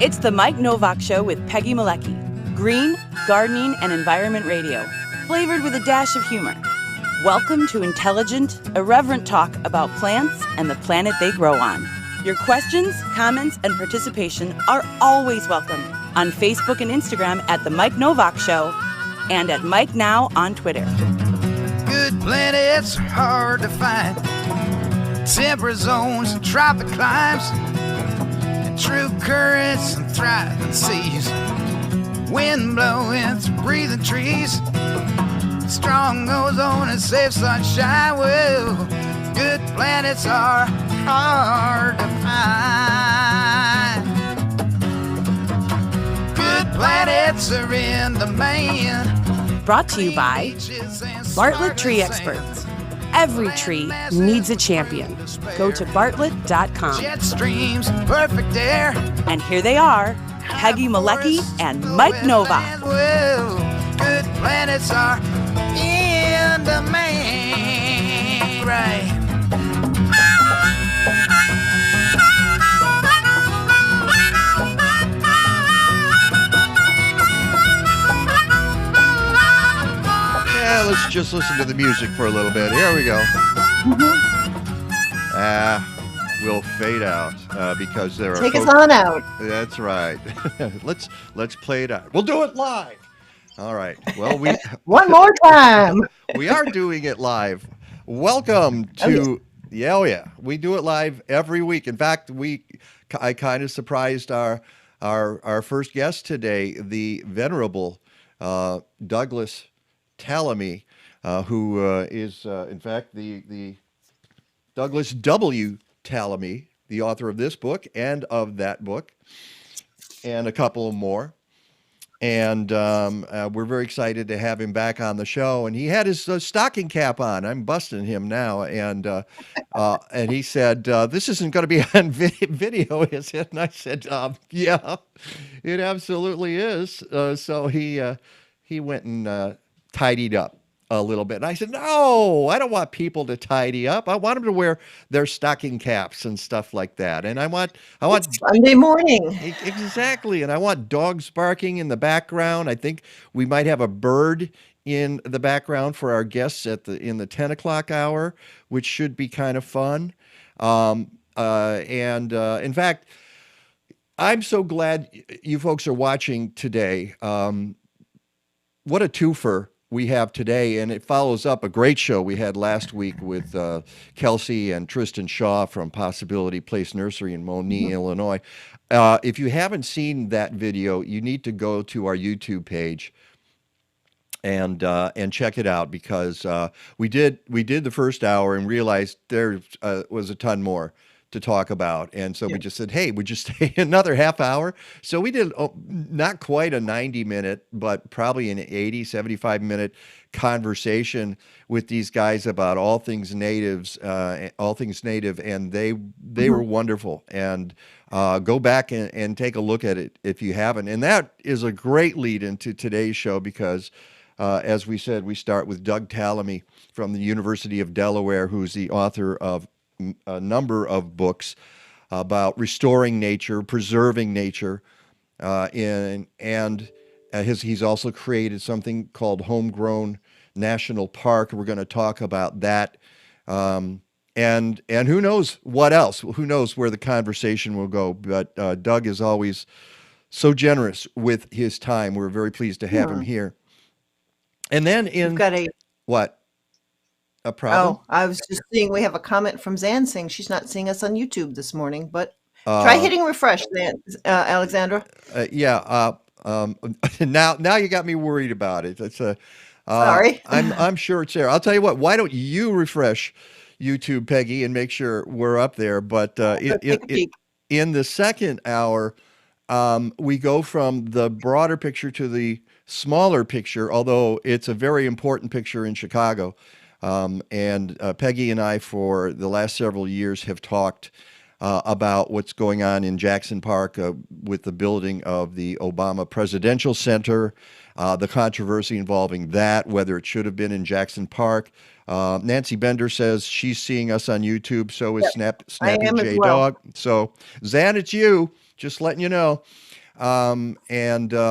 It's the Mike Nowak Show with Peggy Malecki. Green, gardening, and environment radio, flavored with a dash of humor. Welcome to intelligent, irreverent talk about plants and the planet they grow on. Your questions, comments, and participation are always welcome on Facebook and Instagram at The Mike Nowak Show and at Mike Now on Twitter. Good planets are hard to find. Temperate zones and tropic climes. And true currents and thriving seas. Wind blowing through breathing trees. Strong ozone and safe sunshine. Well, good planets are hard to find. Good planets are in demand. Brought to you by Bartlett Tree Experts. Every tree needs a champion. Go to bartlett.com. Jet streams, perfect air. And here they are, Peggy Malecki and Mike Nowak. Well, good planets are in demand, right? Yeah, let's just listen to the music for a little bit. Here we go. We'll fade out because there are Take us on out. That's right. Let's play it out. We'll do it live. All right. Well, we One more time. we are doing it live. Welcome to yeah. We do it live every week. In fact, I kind of surprised our first guest today, the venerable Douglas Tallamy, who is in fact the Douglas W. Tallamy, the author of this book and of that book, and a couple more. And we're very excited to have him back on the show. And he had his stocking cap on. I'm busting him now. And he said, this isn't going to be on video, is it? And I said, yeah, it absolutely is. So he went and tidied up a little bit. And I said, no, I don't want people to tidy up. I want them to wear their stocking caps and stuff like that. And I want It's Sunday morning. Exactly. And I want dogs barking in the background. I think we might have a bird in the background for our guests in the 10 o'clock hour, which should be kind of fun. In fact, I'm so glad you folks are watching today. What a twofer we have today, and it follows up a great show we had last week with Kelsay and Tristan Shaw from Possibility Place Nursery in Moni, Illinois. If you haven't seen that video, you need to go to our YouTube page and check it out, because we did the first hour and realized there was a ton more to talk about. And so we just said, hey, we just stay another half hour. So we did not quite a 90-minute, but probably an 80, 75-minute conversation with these guys about all things native. And they were wonderful. And go back and take a look at it if you haven't. And that is a great lead into today's show, because as we said, we start with Doug Tallamy from the University of Delaware, who's the author of a number of books about restoring nature, preserving nature, he's also created something called Homegrown National Park. We're going to talk about that, and who knows what else? Who knows where the conversation will go? But Doug is always so generous with his time. We're very pleased to have him here. And then We've got what? A problem? Oh, I was just seeing we have a comment from Zan saying she's not seeing us on YouTube this morning, but try hitting refresh, Zan, Alexandra. Now you got me worried about it. It's Sorry. I'm sure it's there. I'll tell you what. Why don't you refresh YouTube, Peggy, and make sure we're up there? But in the second hour, we go from the broader picture to the smaller picture, although it's a very important picture in Chicago. And Peggy and I, for the last several years, have talked about what's going on in Jackson Park with the building of the Obama Presidential Center, the controversy involving that, whether it should have been in Jackson Park. Nancy Bender says she's seeing us on YouTube, so is Snappy J Dog. So, Zan, it's you. Just letting you know. But there's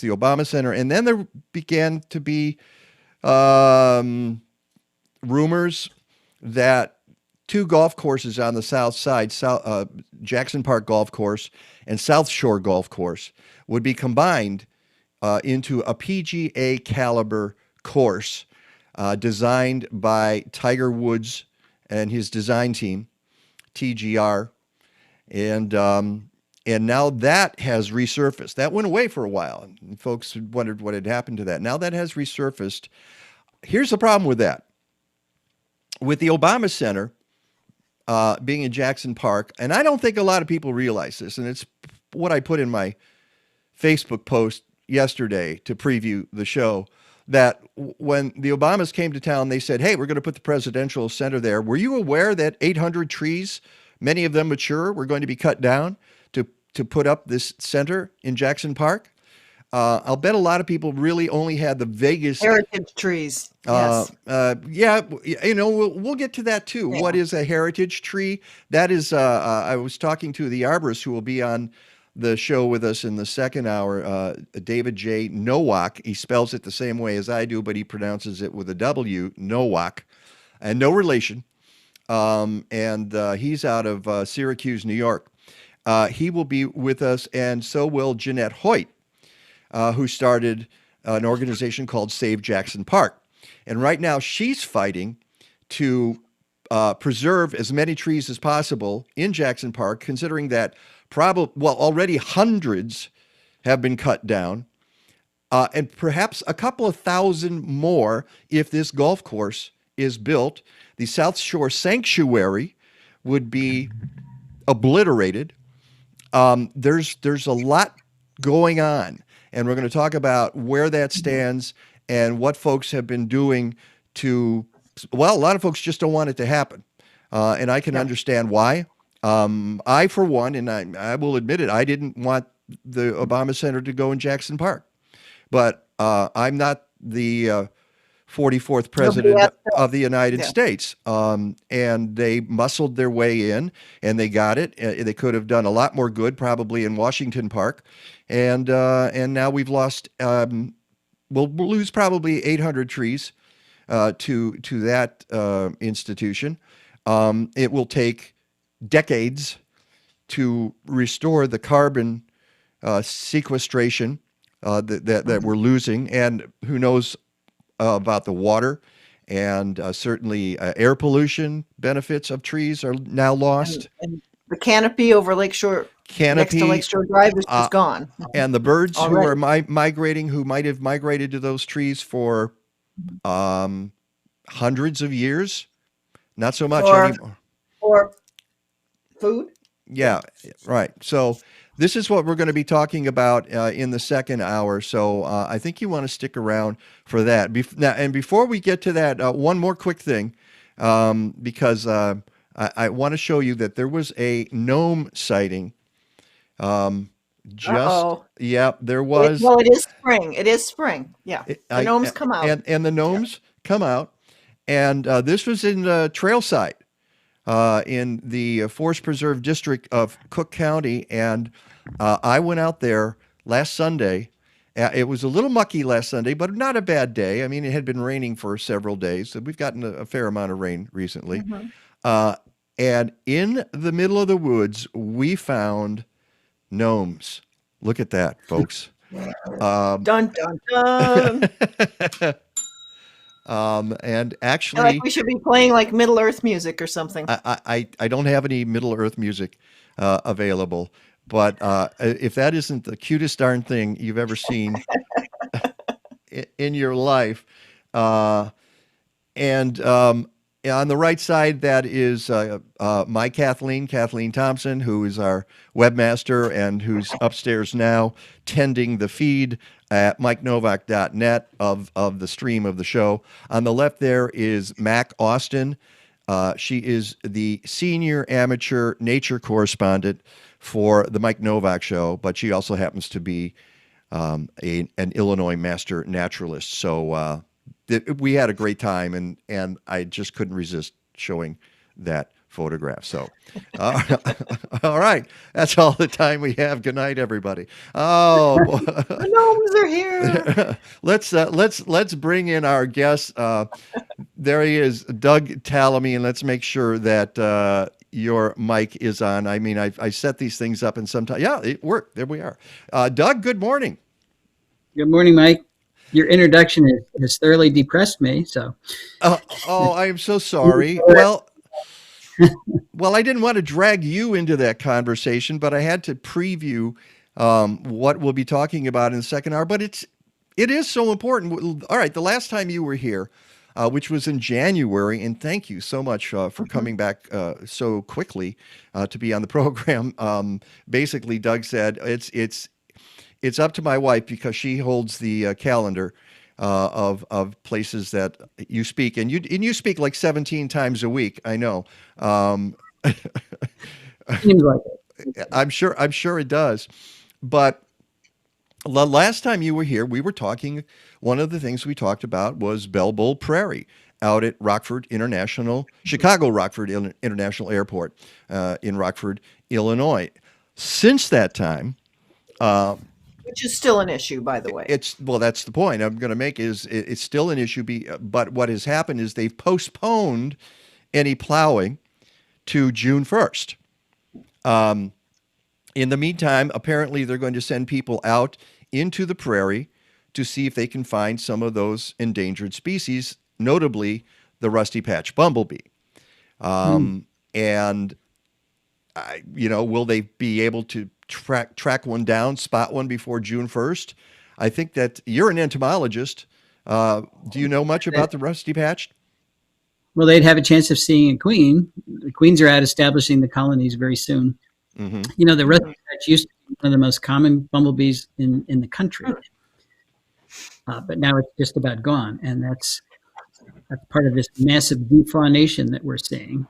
the Obama Center, and then there began to be rumors that two golf courses on the south side, Jackson Park Golf Course and South Shore Golf Course, would be combined into a PGA-calibre course designed by Tiger Woods and his design team, TGR, and now that has resurfaced. That went away for a while, and folks wondered what had happened to that. Now that has resurfaced. Here's the problem with that. With the Obama Center being in Jackson Park, and I don't think a lot of people realize this, and it's what I put in my Facebook post yesterday to preview the show, that when the Obamas came to town, they said, hey, we're going to put the presidential center there. Were you aware that 800 trees, many of them mature, were going to be cut down to put up this center in Jackson Park? I'll bet a lot of people really only had the vaguest heritage trees. Yes. Yeah, we'll get to that too. Yeah. What is a heritage tree? That is, I was talking to the arborist who will be on the show with us in the second hour, David J. Nowak. He spells it the same way as I do, but he pronounces it with a W, Nowak, and no relation. And he's out of Syracuse, New York. He will be with us, and so will Jeannette Hoyt, who started an organization called Save Jackson Park. And right now she's fighting to preserve as many trees as possible in Jackson Park, considering that already hundreds have been cut down, and perhaps a couple of thousand more if this golf course is built. The South Shore Sanctuary would be obliterated. There's a lot going on, and we're going to talk about where that stands and what folks have been doing to, a lot of folks just don't want it to happen. And I can understand why. I, for one, and I will admit it, I didn't want the Obama Center to go in Jackson Park. But I'm not the 44th president of the United States. And they muscled their way in, and they got it. They could have done a lot more good, probably in Washington Park. And now we've lost, we'll lose probably 800 trees to that institution. It will take decades to restore the carbon sequestration that we're losing, and who knows about the water, and certainly air pollution benefits of trees are now lost. And the canopy over Lakeshore, next to Lakeshore Drive, is just gone. And the birds who are migrating, who might have migrated to those trees for hundreds of years, not so much anymore. Or food. Yeah, right. So this is what we're going to be talking about in the second hour. So I think you want to stick around for that. And before we get to that, one more quick thing, because I want to show you that there was a gnome sighting. There was. Well, it is spring. It is spring. Yeah, the gnomes come out. And the gnomes come out. And this was in Trailside. In the Forest Preserve District of Cook County, and I went out there last Sunday. It was a little mucky last Sunday, but not a bad day. I mean, it had been raining for several days, so we've gotten a fair amount of rain recently. Mm-hmm. And in the middle of the woods, we found gnomes. Look at that, folks. Dun, dun, dun. And actually, like we should be playing like Middle Earth music or something. I don't have any Middle Earth music available, but if that isn't the cutest darn thing you've ever seen in your life, and on the right side, that is my Kathleen Thompson, who is our webmaster and who's upstairs now tending the feed at MikeNovak.net of the stream of the show. On the left there is Mac Austin. She is the senior amateur nature correspondent for the Mike Novak Show, but she also happens to be an Illinois master naturalist. So we had a great time, and I just couldn't resist showing that photograph. So, all right, that's all the time we have. Good night, everybody. Oh, The gnomes are here. let's bring in our guest. There he is, Doug Tallamy, and let's make sure that your mic is on. I mean, I set these things up, and sometimes, yeah, it worked. There we are. Doug, good morning. Good morning, Mike. Your introduction has thoroughly depressed me. So, I am so sorry. Well, I didn't want to drag you into that conversation, but I had to preview what we'll be talking about in the second hour. But it is so important. All right, the last time you were here, which was in January, and thank you so much for coming back so quickly to be on the program. Basically, Doug said it's up to my wife because she holds the calendar of places that you speak, and you speak like 17 times a week. I know. seems like it. I'm sure it does. But the last time you were here, we were talking. One of the things we talked about was Bell Bowl Prairie out at Chicago Rockford International Airport in Rockford, Illinois. Since that time, Which is still an issue, by the way. That's the point I'm going to make is it's still an issue. But what has happened is they've postponed any plowing to June 1st. In the meantime, apparently they're going to send people out into the prairie to see if they can find some of those endangered species, notably the rusty patch bumblebee. And will they be able to track one down, spot one before June 1st? I think that you're an entomologist. Do you know much about the rusty patch? Well, they'd have a chance of seeing a queen. The queens are out establishing the colonies very soon. Mm-hmm. You know, the rusty patch used to be one of the most common bumblebees in the country. But now it's just about gone. And that's part of this massive defaunation that we're seeing.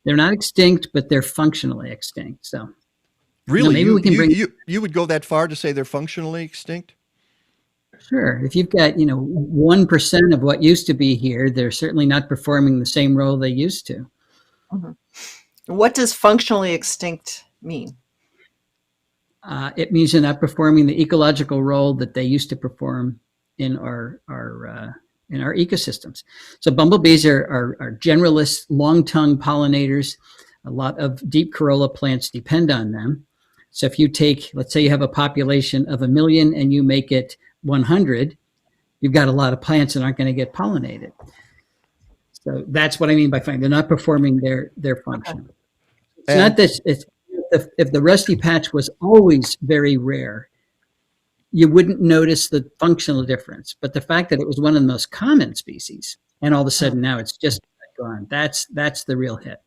They're not extinct, but they're functionally extinct. So really, maybe we can bring you would go that far to say they're functionally extinct? Sure. If you've got, 1% of what used to be here, they're certainly not performing the same role they used to. Mm-hmm. What does functionally extinct mean? It means they're not performing the ecological role that they used to perform in our ecosystems. So bumblebees are generalists, long-tongued pollinators. A lot of deep corolla plants depend on them. So if you take, let's say you have a population of 1 million and you make it 100, you've got a lot of plants that aren't going to get pollinated. So that's what I mean by they're not performing their function. It's not that if the rusty patch was always very rare, you wouldn't notice the functional difference. But the fact that it was one of the most common species, and all of a sudden now it's just gone, that's the real hit.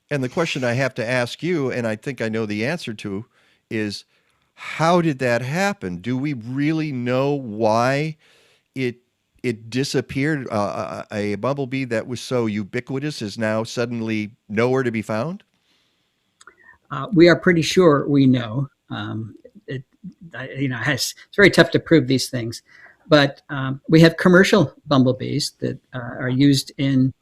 And the question I have to ask you, and I think I know the answer to, is how did that happen? Do we really know why it disappeared? A bumblebee that was so ubiquitous is now suddenly nowhere to be found? We are pretty sure we know. It's very tough to prove these things, but we have commercial bumblebees that are used in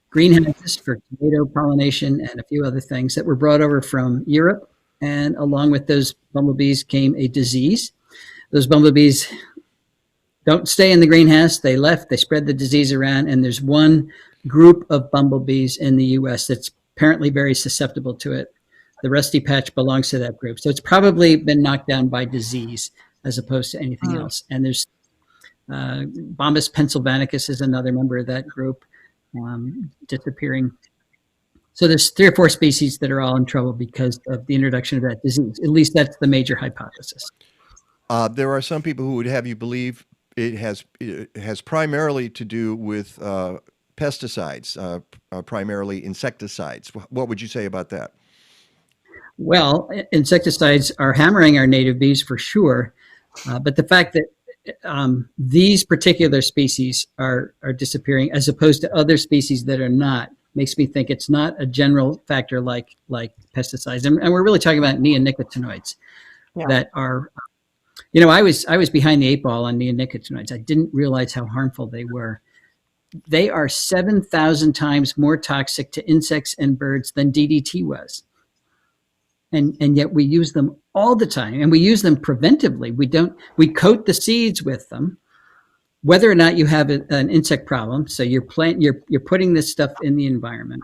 greenhouses for tomato pollination and a few other things that were brought over from Europe. And along with those bumblebees came a disease. Those bumblebees don't stay in the greenhouse. They left, they spread the disease around. And there's one group of bumblebees in the US that's apparently very susceptible to it. The rusty patch belongs to that group. So it's probably been knocked down by disease as opposed to anything else. And there's Bombus pennsylvanicus is another member of that group disappearing. So there's 3 or 4 species that are all in trouble because of the introduction of that disease. At least that's the major hypothesis. There are some people who would have you believe it has primarily to do with pesticides, primarily insecticides. What would you say about that? Well, insecticides are hammering our native bees for sure, but the fact that these particular species are disappearing as opposed to other species that are not makes me think it's not a general factor like pesticides. And we're really talking about neonicotinoids that are, I was behind the 8 ball on neonicotinoids. I didn't realize how harmful they were. they are 7,000 times more toxic to insects and birds than DDT was. And yet we use them all the time, and we use them preventively. We coat the seeds with them, whether or not you have an insect problem. So you're putting this stuff in the environment.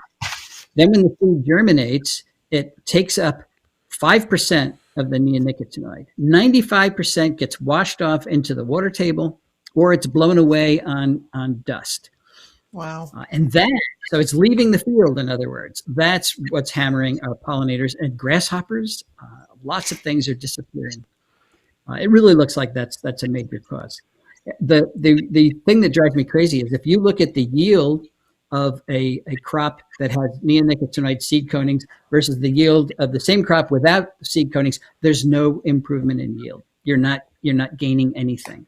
Then when the seed germinates, it takes up 5% of the neonicotinoid. 95% gets washed off into the water table, or it's blown away on dust. Wow. So it's leaving the field, in other words. That's what's hammering our pollinators and grasshoppers. Lots of things are disappearing. It really looks like that's a major cause. The thing that drives me crazy is if you look at the yield of a crop that has neonicotinoid seed coatings versus the yield of the same crop without seed coatings, there's no improvement in yield. You're not gaining anything.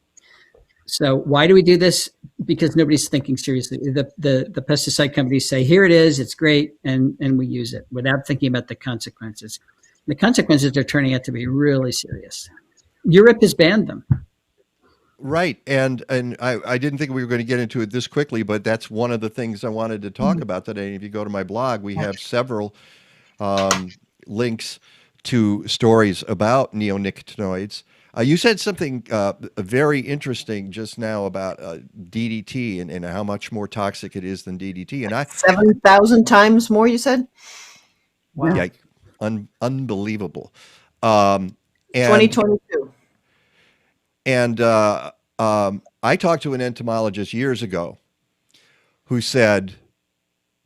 So why do we do this? Because nobody's thinking seriously. The pesticide companies say, here it is, it's great, and we use it without thinking about the consequences. The consequences are turning out to be really serious. Europe has banned them. Right. And I didn't think we were going to get into it this quickly, but that's one of the things I wanted to talk about today. If you go to my blog, we have several links to stories about neonicotinoids. You said something very interesting just now about DDT and how much more toxic it is than DDT. And 7,000 times more, you said? Wow. Yeah, unbelievable. 2022. And I talked to an entomologist years ago who said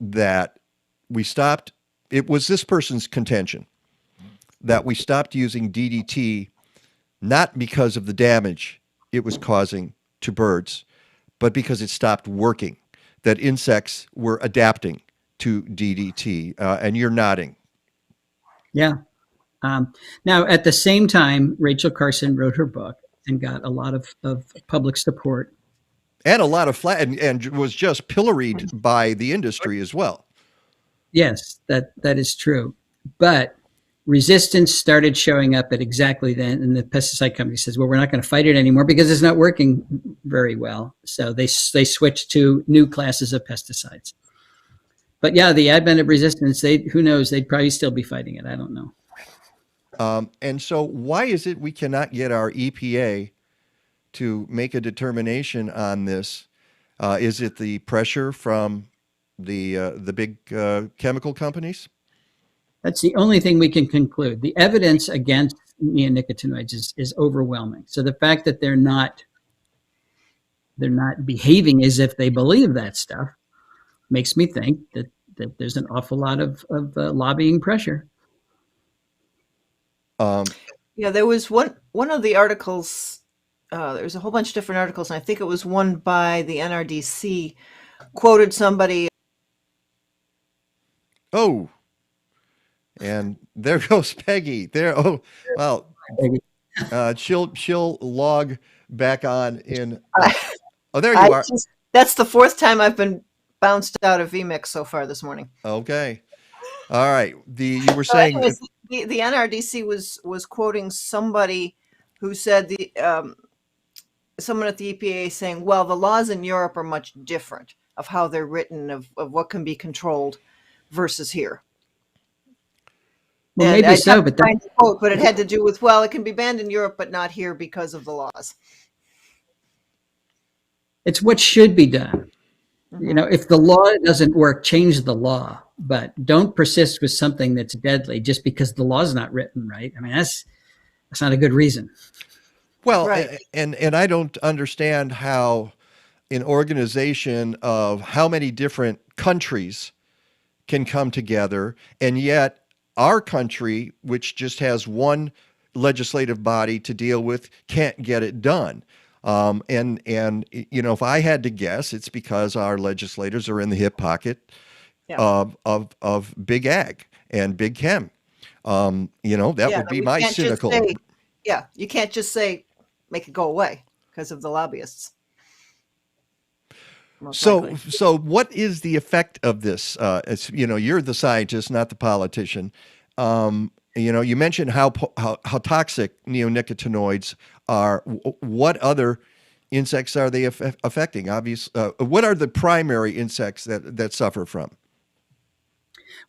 that it was this person's contention, that we stopped using DDT not because of the damage it was causing to birds, but because it stopped working, that insects were adapting to DDT. And you're nodding. Yeah. Now, at the same time, Rachel Carson wrote her book and got a lot of public support. And a lot of and was just pilloried by the industry as well. Yes, that is true. But resistance started showing up at exactly then, and the pesticide company says, well, we're not going to fight it anymore because it's not working very well. So they switched to new classes of pesticides. But yeah, the advent of resistance, who knows, they'd probably still be fighting it. I don't know. And so why is it we cannot get our EPA to make a determination on this? Is it the pressure from the big chemical companies? That's the only thing we can conclude. The evidence against neonicotinoids is overwhelming. So the fact that they're not behaving as if they believe that stuff makes me think that there's an awful lot of lobbying pressure. Yeah, there was one of the articles. There was a whole bunch of different articles, and I think it was one by the NRDC quoted somebody. Oh, and there goes Peggy. There. Oh, well, she'll log back on in. Oh, there you are. That's the fourth time I've been bounced out of VMix so far this morning. Okay. All right. You were saying anyways, the NRDC was quoting somebody who said someone at the EPA saying, well, the laws in Europe are much different of how they're written, of what can be controlled versus here. Well, maybe so, but but it had to do with, well, it can be banned in Europe, but not here because of the laws. It's what should be done. Mm-hmm. You know, if the law doesn't work, change the law, but don't persist with something that's deadly just because the law's not written right. I mean, that's not a good reason. Well, right. and I don't understand how an organization of how many different countries can come together, and yet our country, which just has one legislative body to deal with, can't get it done. And you know, if I had to guess, it's because our legislators are in the hip pocket of big ag and big chem. You know, that would be my cynical. You can't just say make it go away because of the lobbyists. So what is the effect of this? It's, you know, you're the scientist, not the politician. You know, you mentioned how toxic neonicotinoids are. What other insects are they affecting? What are the primary insects that suffer from?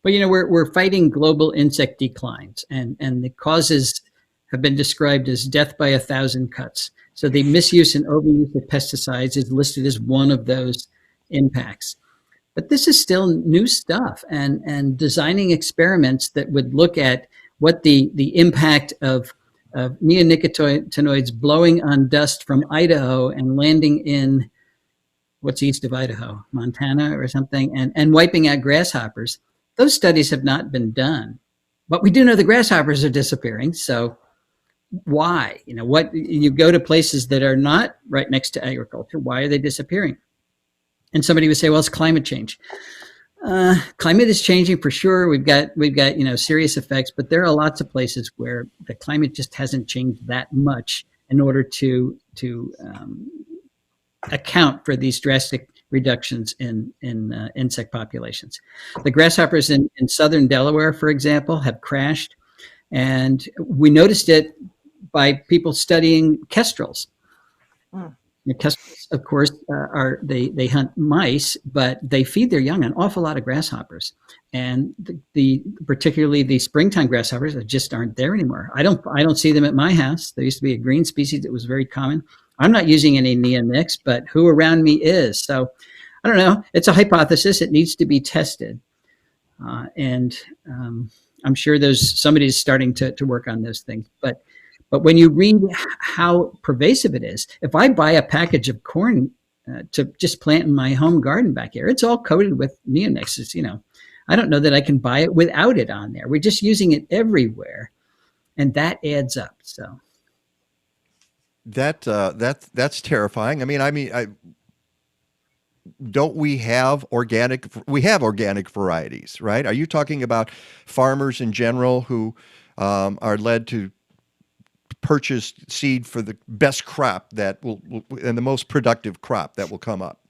Well, we're fighting global insect declines, and the causes have been described as death by 1,000 cuts. So the misuse and overuse of pesticides is listed as one of those impacts. But this is still new stuff, and designing experiments that would look at what the impact of neonicotinoids blowing on dust from Idaho and landing in what's east of Idaho, Montana or something, and wiping out grasshoppers. Those studies have not been done, but we do know the grasshoppers are disappearing. So why? What you go to places that are not right next to agriculture, why are they disappearing? And somebody would say, well, it's climate change. Climate is changing for sure. We've got serious effects, but there are lots of places where the climate just hasn't changed that much in order to account for these drastic reductions in insect populations. The grasshoppers in southern Delaware, for example, have crashed, and we noticed it by people studying kestrels. Kestrels, of course, they hunt mice, but they feed their young an awful lot of grasshoppers, and particularly the springtime grasshoppers just aren't there anymore. I don't see them at my house. There used to be a green species that was very common. I'm not using any neonics, but who around me is? So I don't know. It's a hypothesis. It needs to be tested, and I'm sure somebody's starting to work on those things, but. But when you read how pervasive it is, if I buy a package of corn to just plant in my home garden back here, it's all coated with neonics. I don't know that I can buy it without it on there. We're just using it everywhere, and that adds up. So that's terrifying. Don't we have organic? We have organic varieties, right? Are you talking about farmers in general who are led to purchase seed for the best crop that will and the most productive crop that will come up?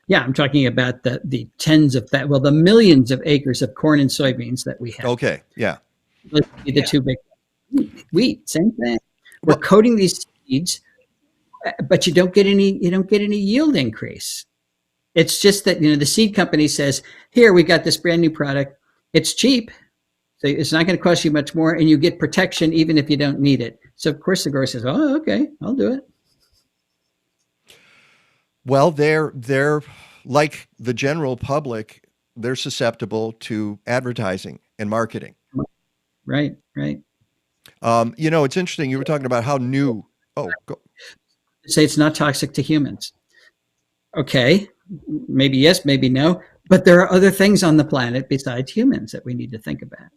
Yeah, I'm talking about the tens of the millions of acres of corn and soybeans that we have. Okay, yeah. Let's be the two big. Wheat, same thing. We're coating these seeds, but you don't get any yield increase. It's just that the seed company says, "Here, we got this brand new product. It's cheap. So it's not going to cost you much more, and you get protection even if you don't need it." So of course the grower says, "Oh, okay, I'll do it." Well, they're like the general public. They're susceptible to advertising and marketing. Right. It's interesting. You were talking about how new. Oh, go. Say it's not toxic to humans. Okay, maybe yes, maybe no. But there are other things on the planet besides humans that we need to think about.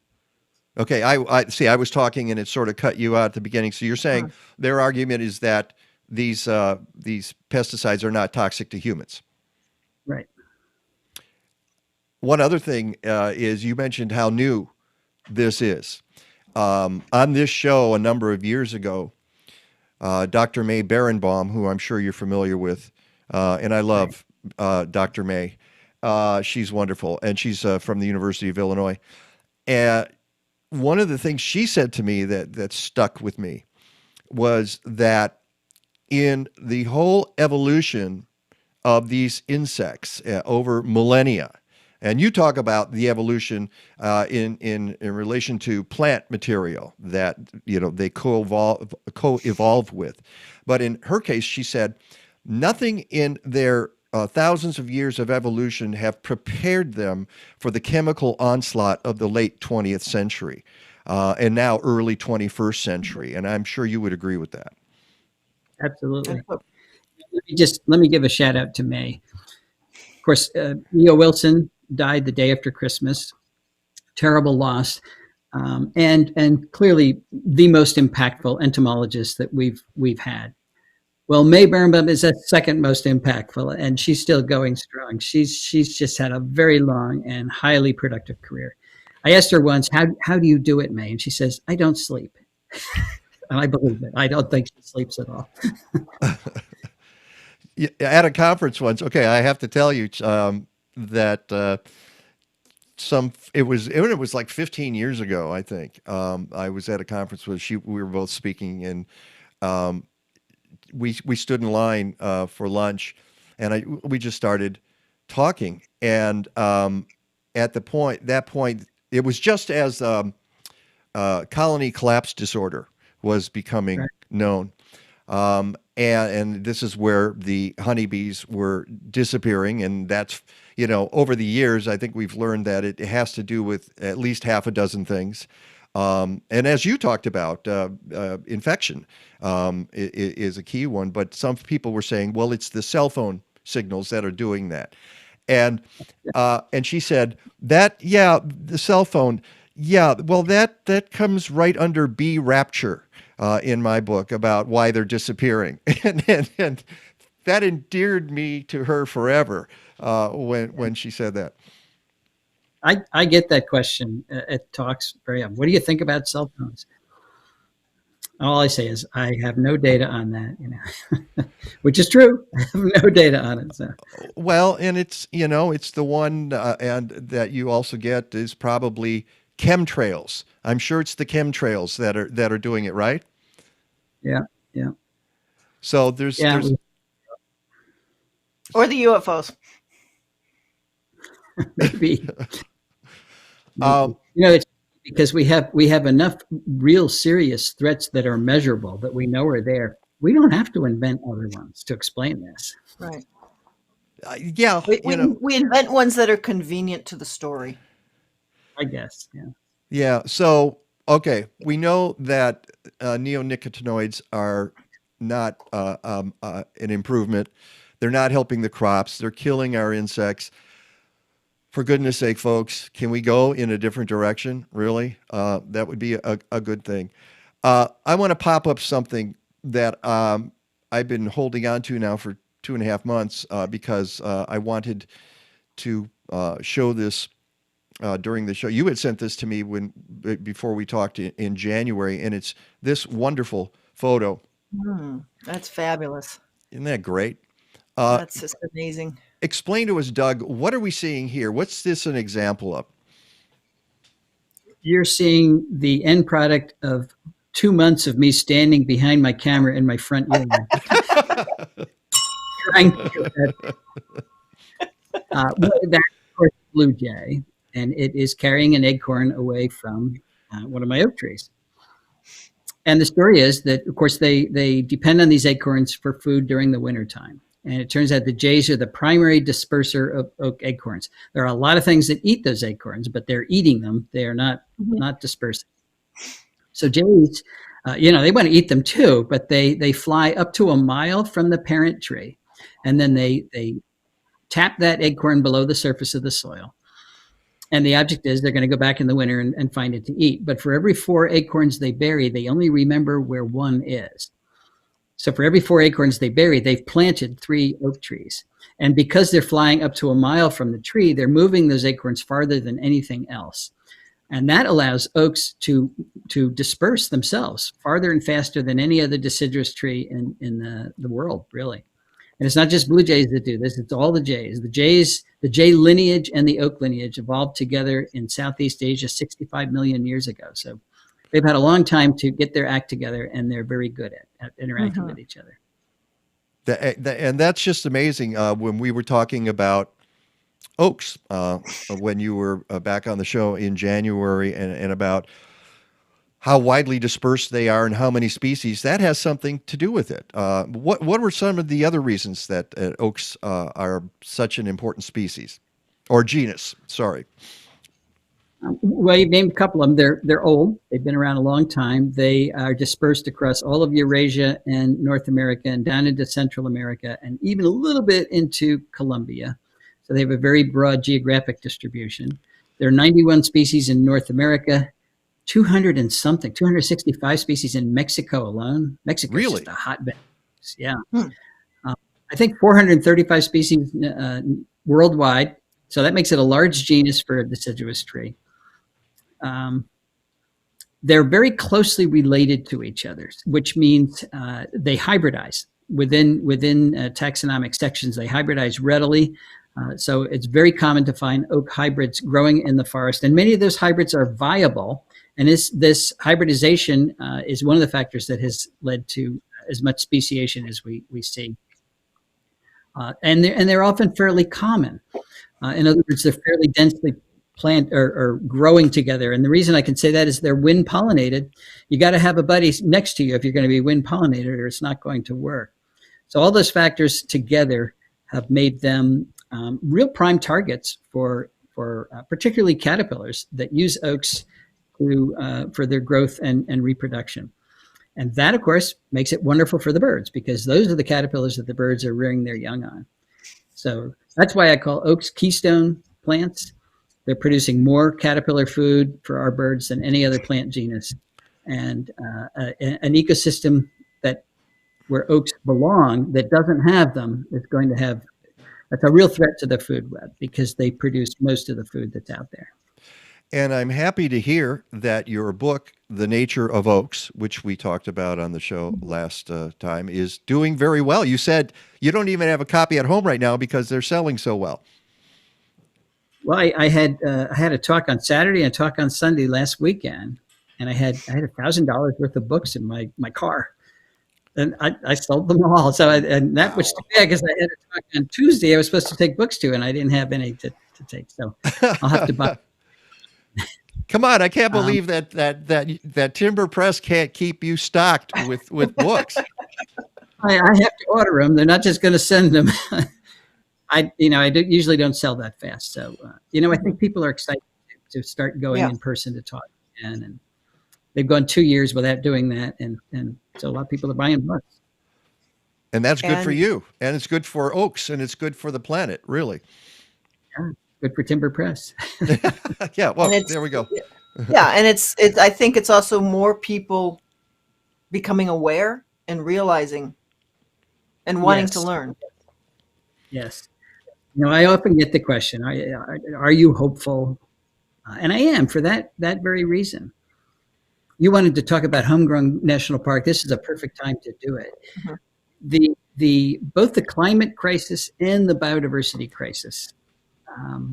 Okay, I see. I was talking and it sort of cut you out at the beginning. So you're saying their argument is that these pesticides are not toxic to humans. Right. One other thing is you mentioned how new this is. On this show a number of years ago, Dr. May Berenbaum, who I'm sure you're familiar with, and I love Dr. May. She's wonderful, and she's from the University of Illinois. And one of the things she said to me that stuck with me was that in the whole evolution of these insects over millennia, and you talk about the evolution in relation to plant material that they co-evolve with, but in her case, she said nothing in their thousands of years of evolution have prepared them for the chemical onslaught of the late 20th century and now early 21st century. And I'm sure you would agree with that. Absolutely. Let me give a shout out to May. Of course, E.O. Wilson died the day after Christmas. Terrible loss. And clearly the most impactful entomologist that we've had. Well, May Berenbaum is the second most impactful, and she's still going strong. She's just had a very long and highly productive career. I asked her once, how do you do it, May? And she says, "I don't sleep." And I believe it. I don't think she sleeps at all. At a conference once, okay, I have to tell you that it was like 15 years ago, I think. I was at a conference where we were both speaking, and we stood in line for lunch, and we just started talking. And at that point, it was just as colony collapse disorder was becoming known. And this is where the honeybees were disappearing. And that's, over the years, I think we've learned that it has to do with at least half a dozen things. And as you talked about, infection is a key one. But some people were saying, well, it's the cell phone signals that are doing that. And she said that, the cell phone. Yeah, well, that comes right under bee rapture in my book about why they're disappearing, and that endeared me to her forever when she said that. I get that question at talks very often. What do you think about cell phones? All I say is I have no data on that, which is true. I have no data on it. So. Well, and it's the one and that you also get is probably chemtrails. I'm sure it's the chemtrails that are doing it, right? Yeah. So there's or the UFOs. Maybe. It's because we have enough real serious threats that are measurable that we know are there. We don't have to invent other ones to explain this. Right. We invent ones that are convenient to the story. I guess, yeah. Yeah. So, okay, we know that neonicotinoids are not an improvement. They're not helping the crops. They're killing our insects. For goodness sake, folks, can we go in a different direction? Really? That would be a good thing. I want to pop up something that I've been holding on to now for 2.5 months because I wanted to show this during the show. You had sent this to me before we talked in January, and it's this wonderful photo. That's fabulous. Isn't that great? That's just amazing. Explain to us, Doug, what are we seeing here? What's this an example of? You're seeing the end product of 2 months of me standing behind my camera in my front yard. Trying to get that. That's, of course, blue jay, and it is carrying an acorn away from one of my oak trees. And the story is that, of course, they depend on these acorns for food during the wintertime. And it turns out the jays are the primary disperser of oak acorns. There are a lot of things that eat those acorns, but they're eating them. They are not dispersing. So jays, they want to eat them too, but they fly up to 1 mile from the parent tree. And then they tap that acorn below the surface of the soil. And the object is they're going to go back in the winter and find it to eat. But for every 4 acorns they bury, they only remember where one is. So for every 4 acorns they bury, they've planted 3 oak trees. And because they're flying up to 1 mile from the tree, they're moving those acorns farther than anything else. And that allows oaks to disperse themselves farther and faster than any other deciduous tree in the world, really. And it's not just blue jays that do this, it's all the jays. The jay lineage and the oak lineage evolved together in Southeast Asia 65 million years ago. So they've had a long time to get their act together, and they're very good at interacting with each other. And that's just amazing. When we were talking about oaks, when you were back on the show in January, and about how widely dispersed they are and how many species, that has something to do with it. What were some of the other reasons that oaks are such an important species or genus? Sorry. Well, you've named a couple of them. They're old. They've been around a long time. They are dispersed across all of Eurasia and North America and down into Central America and even a little bit into Colombia. So they have a very broad geographic distribution. There are 91 species in North America, 265 species in Mexico alone. Mexico is just a hotbed. Yeah. I think 435 species worldwide. So that makes it a large genus for a deciduous tree. They're very closely related to each other, which means they hybridize within taxonomic sections. They hybridize readily. So it's very common to find oak hybrids growing in the forest. And many of those hybrids are viable. And this hybridization is one of the factors that has led to as much speciation as we see. And they're often fairly common. In other words, they're fairly densely plant or growing together. And the reason I can say that is they're wind pollinated. You got to have a buddy next to you if you're going to be wind pollinated, or it's not going to work. So all those factors together have made them real prime targets for particularly caterpillars that use oaks for their growth and reproduction. And that, of course, makes it wonderful for the birds, because those are the caterpillars that the birds are rearing their young on. So that's why I call oaks keystone plants. They're producing more caterpillar food for our birds than any other plant genus. And an ecosystem where oaks belong that doesn't have them is going to have, that's a real threat to the food web, because they produce most of the food that's out there. And I'm happy to hear that your book, The Nature of Oaks, which we talked about on the show last time, is doing very well. You said you don't even have a copy at home right now because they're selling so well. Well, I had a talk on Saturday and a talk on Sunday last weekend, and I had $1,000 worth of books in my car, and I sold them all. So and that was too bad, because I had a talk on Tuesday I was supposed to take books to, and I didn't have any to take. So I'll have to buy. Come on, I can't believe that Timber Press can't keep you stocked with books. I have to order them. They're not just going to send them. I usually don't sell that fast. So, I think people are excited to start going in person to talk again. And they've gone 2 years without doing that. And so a lot of people are buying books. And that's good for you. And it's good for oaks, and it's good for the planet, really. Yeah, good for Timber Press. Yeah, well, there we go. Yeah, and it's I think it's also more people becoming aware and realizing and wanting to learn. Yes. I often get the question, are you hopeful? And I am, for that very reason. You wanted to talk about Homegrown National Park. This is a perfect time to do it. Mm-hmm. Both the climate crisis and the biodiversity crisis,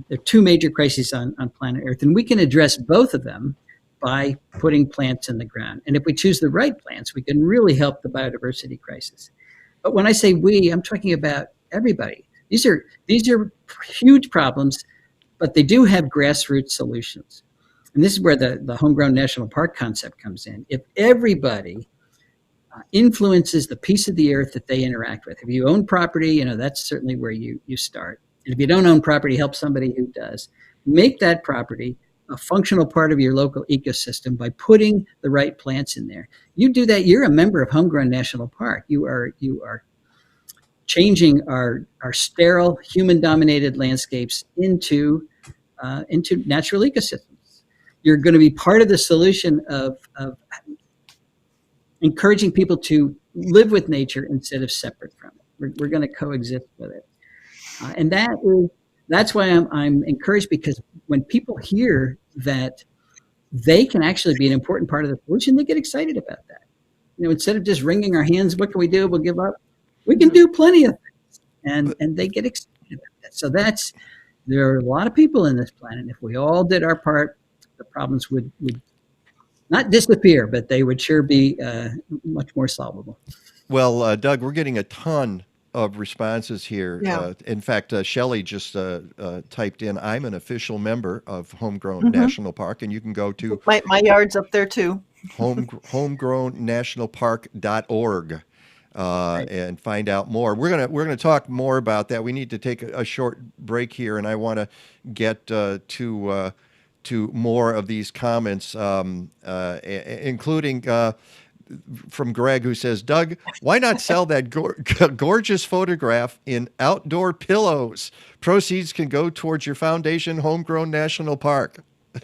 there are two major crises on planet Earth, and we can address both of them by putting plants in the ground. And if we choose the right plants, we can really help the biodiversity crisis. But when I say we, I'm talking about everybody. These are huge problems, but they do have grassroots solutions. And this is where the Homegrown National Park concept comes in. If everybody influences the piece of the earth that they interact with, if you own property, that's certainly where you start. And if you don't own property, help somebody who does. Make that property a functional part of your local ecosystem by putting the right plants in there. You do that, you're a member of Homegrown National Park. You are changing our sterile, human-dominated landscapes into natural ecosystems. You're going to be part of the solution of encouraging people to live with nature instead of separate from it. We're going to coexist with it, and that's why I'm encouraged, because when people hear that they can actually be an important part of the solution, they get excited about that. Instead of just wringing our hands, what can we do? We'll give up. We can do plenty of things, and they get excited about that. So there are a lot of people in this planet. If we all did our part, the problems would not disappear, but they would sure be much more solvable. Well, Doug, we're getting a ton of responses here. Yeah. In fact, Shelley just typed in, I'm an official member of Homegrown National Park, and you can go to my yard's up there too. homegrownnationalpark.org. And find out more. We're gonna talk more about that. We need to take a short break here, and I want to get to more of these comments, including from Greg, who says, Doug, why not sell that gorgeous photograph in outdoor pillows? Proceeds can go towards your foundation, Homegrown National Park. I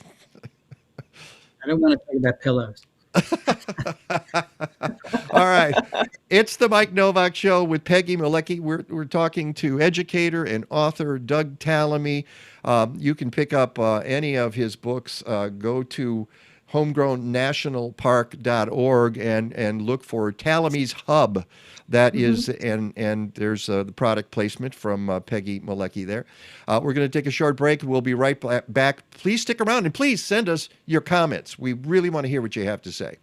don't want to talk about pillows. All right. It's the Mike Nowak Show with Peggy Malecki. We're talking to educator and author Doug Tallamy. You can pick up any of his books. Go to homegrownnationalpark.org and look for Tallamy's Hub. That is, and there's the product placement from Peggy Malecki there. We're going to take a short break. We'll be right back. Please stick around, and please send us your comments. We really want to hear what you have to say.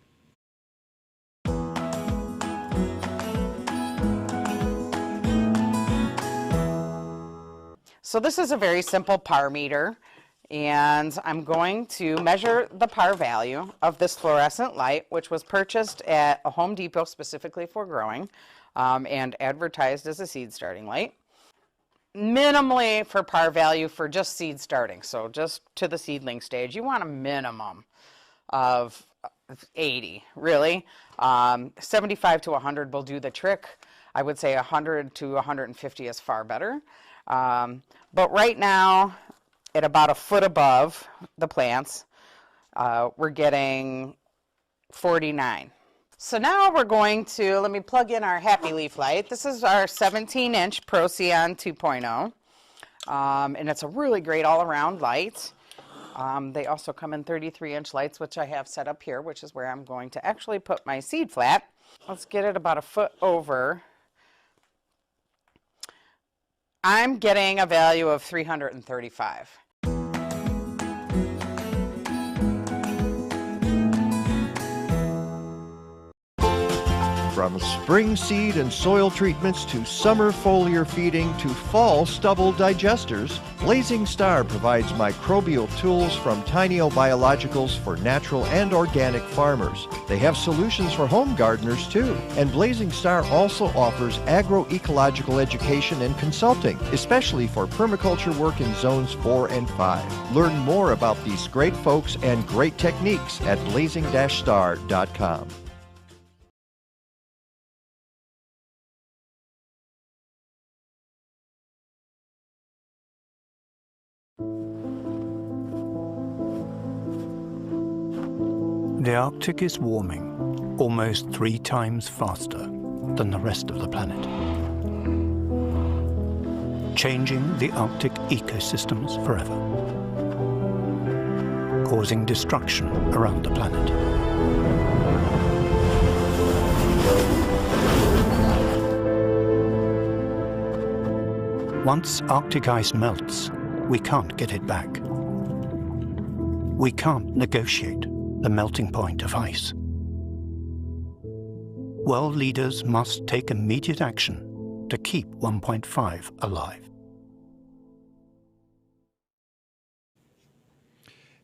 So this is a very simple par meter, and I'm going to measure the par value of this fluorescent light, which was purchased at a Home Depot specifically for growing, and advertised as a seed starting light. Minimally for par value for just seed starting, so just to the seedling stage, you want a minimum of 80, really. 75 to 100 will do the trick. I would say 100 to 150 is far better. But right now, at about a foot above the plants, we're getting 49. So now we're going to, let me plug in our Happy Leaf light. This is our 17-inch Procyon 2.0, and it's a really great all-around light. They also come in 33-inch lights, which I have set up here, which is where I'm going to actually put my seed flat. Let's get it about a foot over. I'm getting a value of 335. From spring seed and soil treatments to summer foliar feeding to fall stubble digesters, Blazing Star provides microbial tools from tiny biologicals for natural and organic farmers. They have solutions for home gardeners too. And Blazing Star also offers agroecological education and consulting, especially for permaculture work in zones 4 and 5. Learn more about these great folks and great techniques at blazing-star.com. The Arctic is warming almost 3 times faster than the rest of the planet, changing the Arctic ecosystems forever, causing destruction around the planet. Once Arctic ice melts, we can't get it back. We can't negotiate the melting point of ice. World leaders must take immediate action to keep 1.5 alive.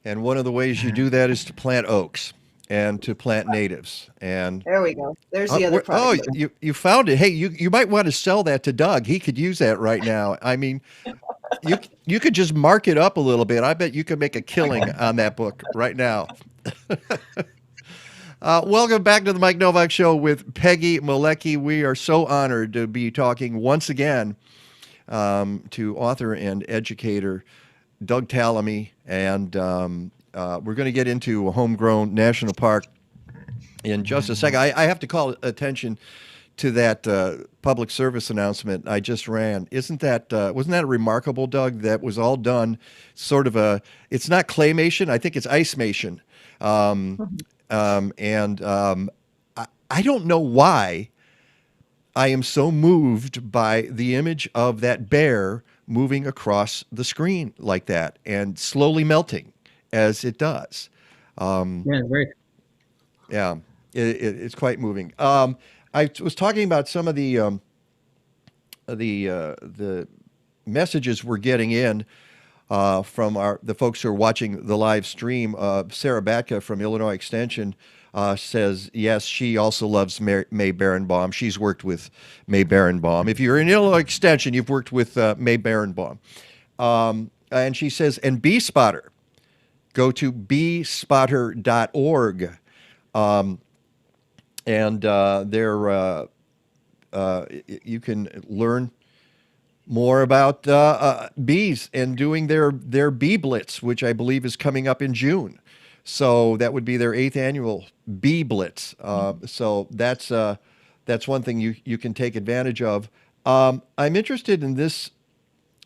And one of the ways you do that is to plant oaks and to plant natives. And There we go. There's the other product. you found it. Hey, you might want to sell that to Doug. He could use that right now. I mean, you could just mark it up a little bit. I bet you could make a killing on that book right now. Welcome back to the Mike Nowak Show with Peggy Malecki. We are so honored to be talking once again to author and educator Doug Tallamy, and we're going to get into Homegrown National Park in just a second. I have to call attention to that public service announcement I just ran. Wasn't that remarkable, Doug? That was all done sort of it's not claymation, I think it's icemation. I don't know why I am so moved by the image of that bear moving across the screen like that and slowly melting as it does. It's quite moving. I was talking about some of the messages we're getting in from the folks who are watching the live stream. Sarah Batka from Illinois Extension says, yes, she also loves May Barenbaum. She's worked with May Barenbaum. If you're in Illinois Extension, you've worked with May Barenbaum. And she says, and Bee Spotter, go to beespotter.org. You can learn more about bees and doing their bee blitz, which I believe is coming up in June. So that would be their 8th annual bee blitz. So that's one thing you can take advantage of. I'm interested in this.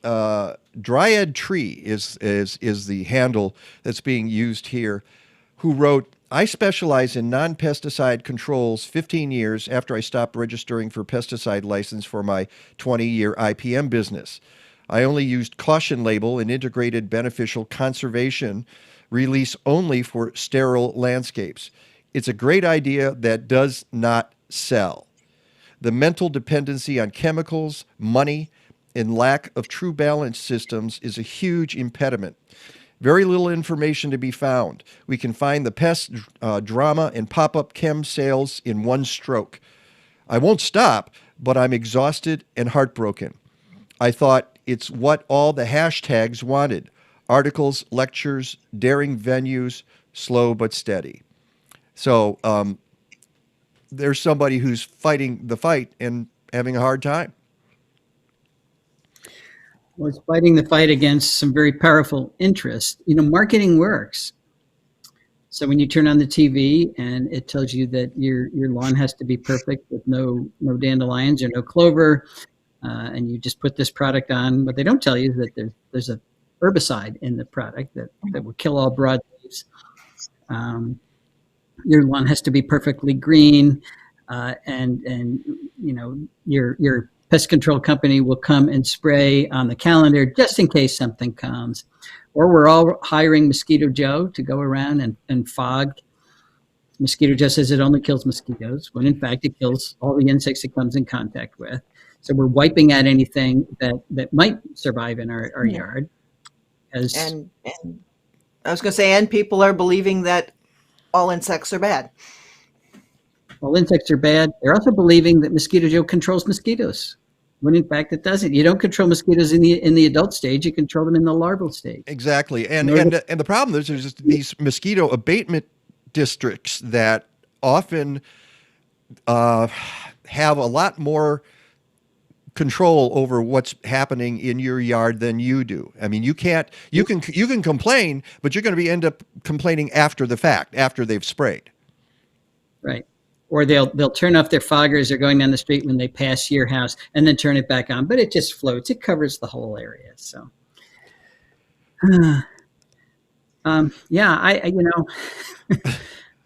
Dryad Tree is the handle that's being used here, who wrote, I specialize in non-pesticide controls 15 years after I stopped registering for pesticide license for my 20-year IPM business. I only used caution label and integrated beneficial conservation release only for sterile landscapes. It's a great idea that does not sell. The mental dependency on chemicals, money, and lack of true balance systems is a huge impediment. Very little information to be found. We can find the pest drama and pop-up chem sales in one stroke. I won't stop, but I'm exhausted and heartbroken. I thought it's what all the hashtags wanted. Articles, lectures, daring venues, slow but steady. So there's somebody who's fighting the fight and having a hard time. Well, it's fighting the fight against some very powerful interests. You know, marketing works. So when you turn on the TV and it tells you that your lawn has to be perfect with no dandelions or no clover, and you just put this product on, what they don't tell you is that there's a herbicide in the product that will kill all broadleaves. Your lawn has to be perfectly green, and you know your pest control company will come and spray on the calendar just in case something comes. Or we're all hiring Mosquito Joe to go around and fog. Mosquito Joe says it only kills mosquitoes, when in fact it kills all the insects it comes in contact with. So we're wiping out anything that might survive in our yard. And I was going to say, and people are believing that all insects are bad. All insects are bad. They're also believing that Mosquito Joe controls mosquitoes, when in fact it doesn't. You don't control mosquitoes in the adult stage. You control them in the larval stage. Exactly. And the problem is there's just these mosquito abatement districts that often have a lot more control over what's happening in your yard than you do. I mean, you can complain, but you're going to end up complaining after the fact, after they've sprayed. Right. Or they'll turn off their foggers. They're going down the street when they pass your house and then turn it back on, but it just floats. It covers the whole area. So, yeah, I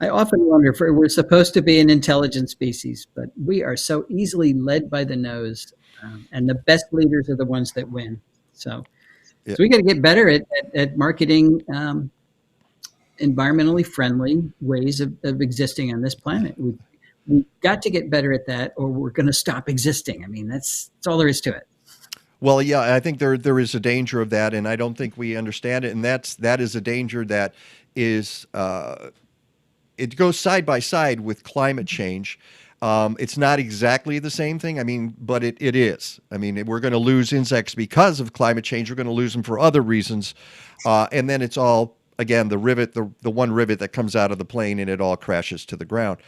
I often wonder if we're supposed to be an intelligent species, but we are so easily led by the nose, and the best leaders are the ones that win. So we got to get better at marketing environmentally friendly ways of existing on this planet. We've got to get better at that, or we're going to stop existing. I mean, that's all there is to it. Well, yeah, I think there is a danger of that, and I don't think we understand it. And that is a danger that is it goes side by side with climate change. It's not exactly the same thing. I mean, but it is. I mean, we're going to lose insects because of climate change. We're going to lose them for other reasons, and then it's all, again, the one rivet that comes out of the plane and it all crashes to the ground.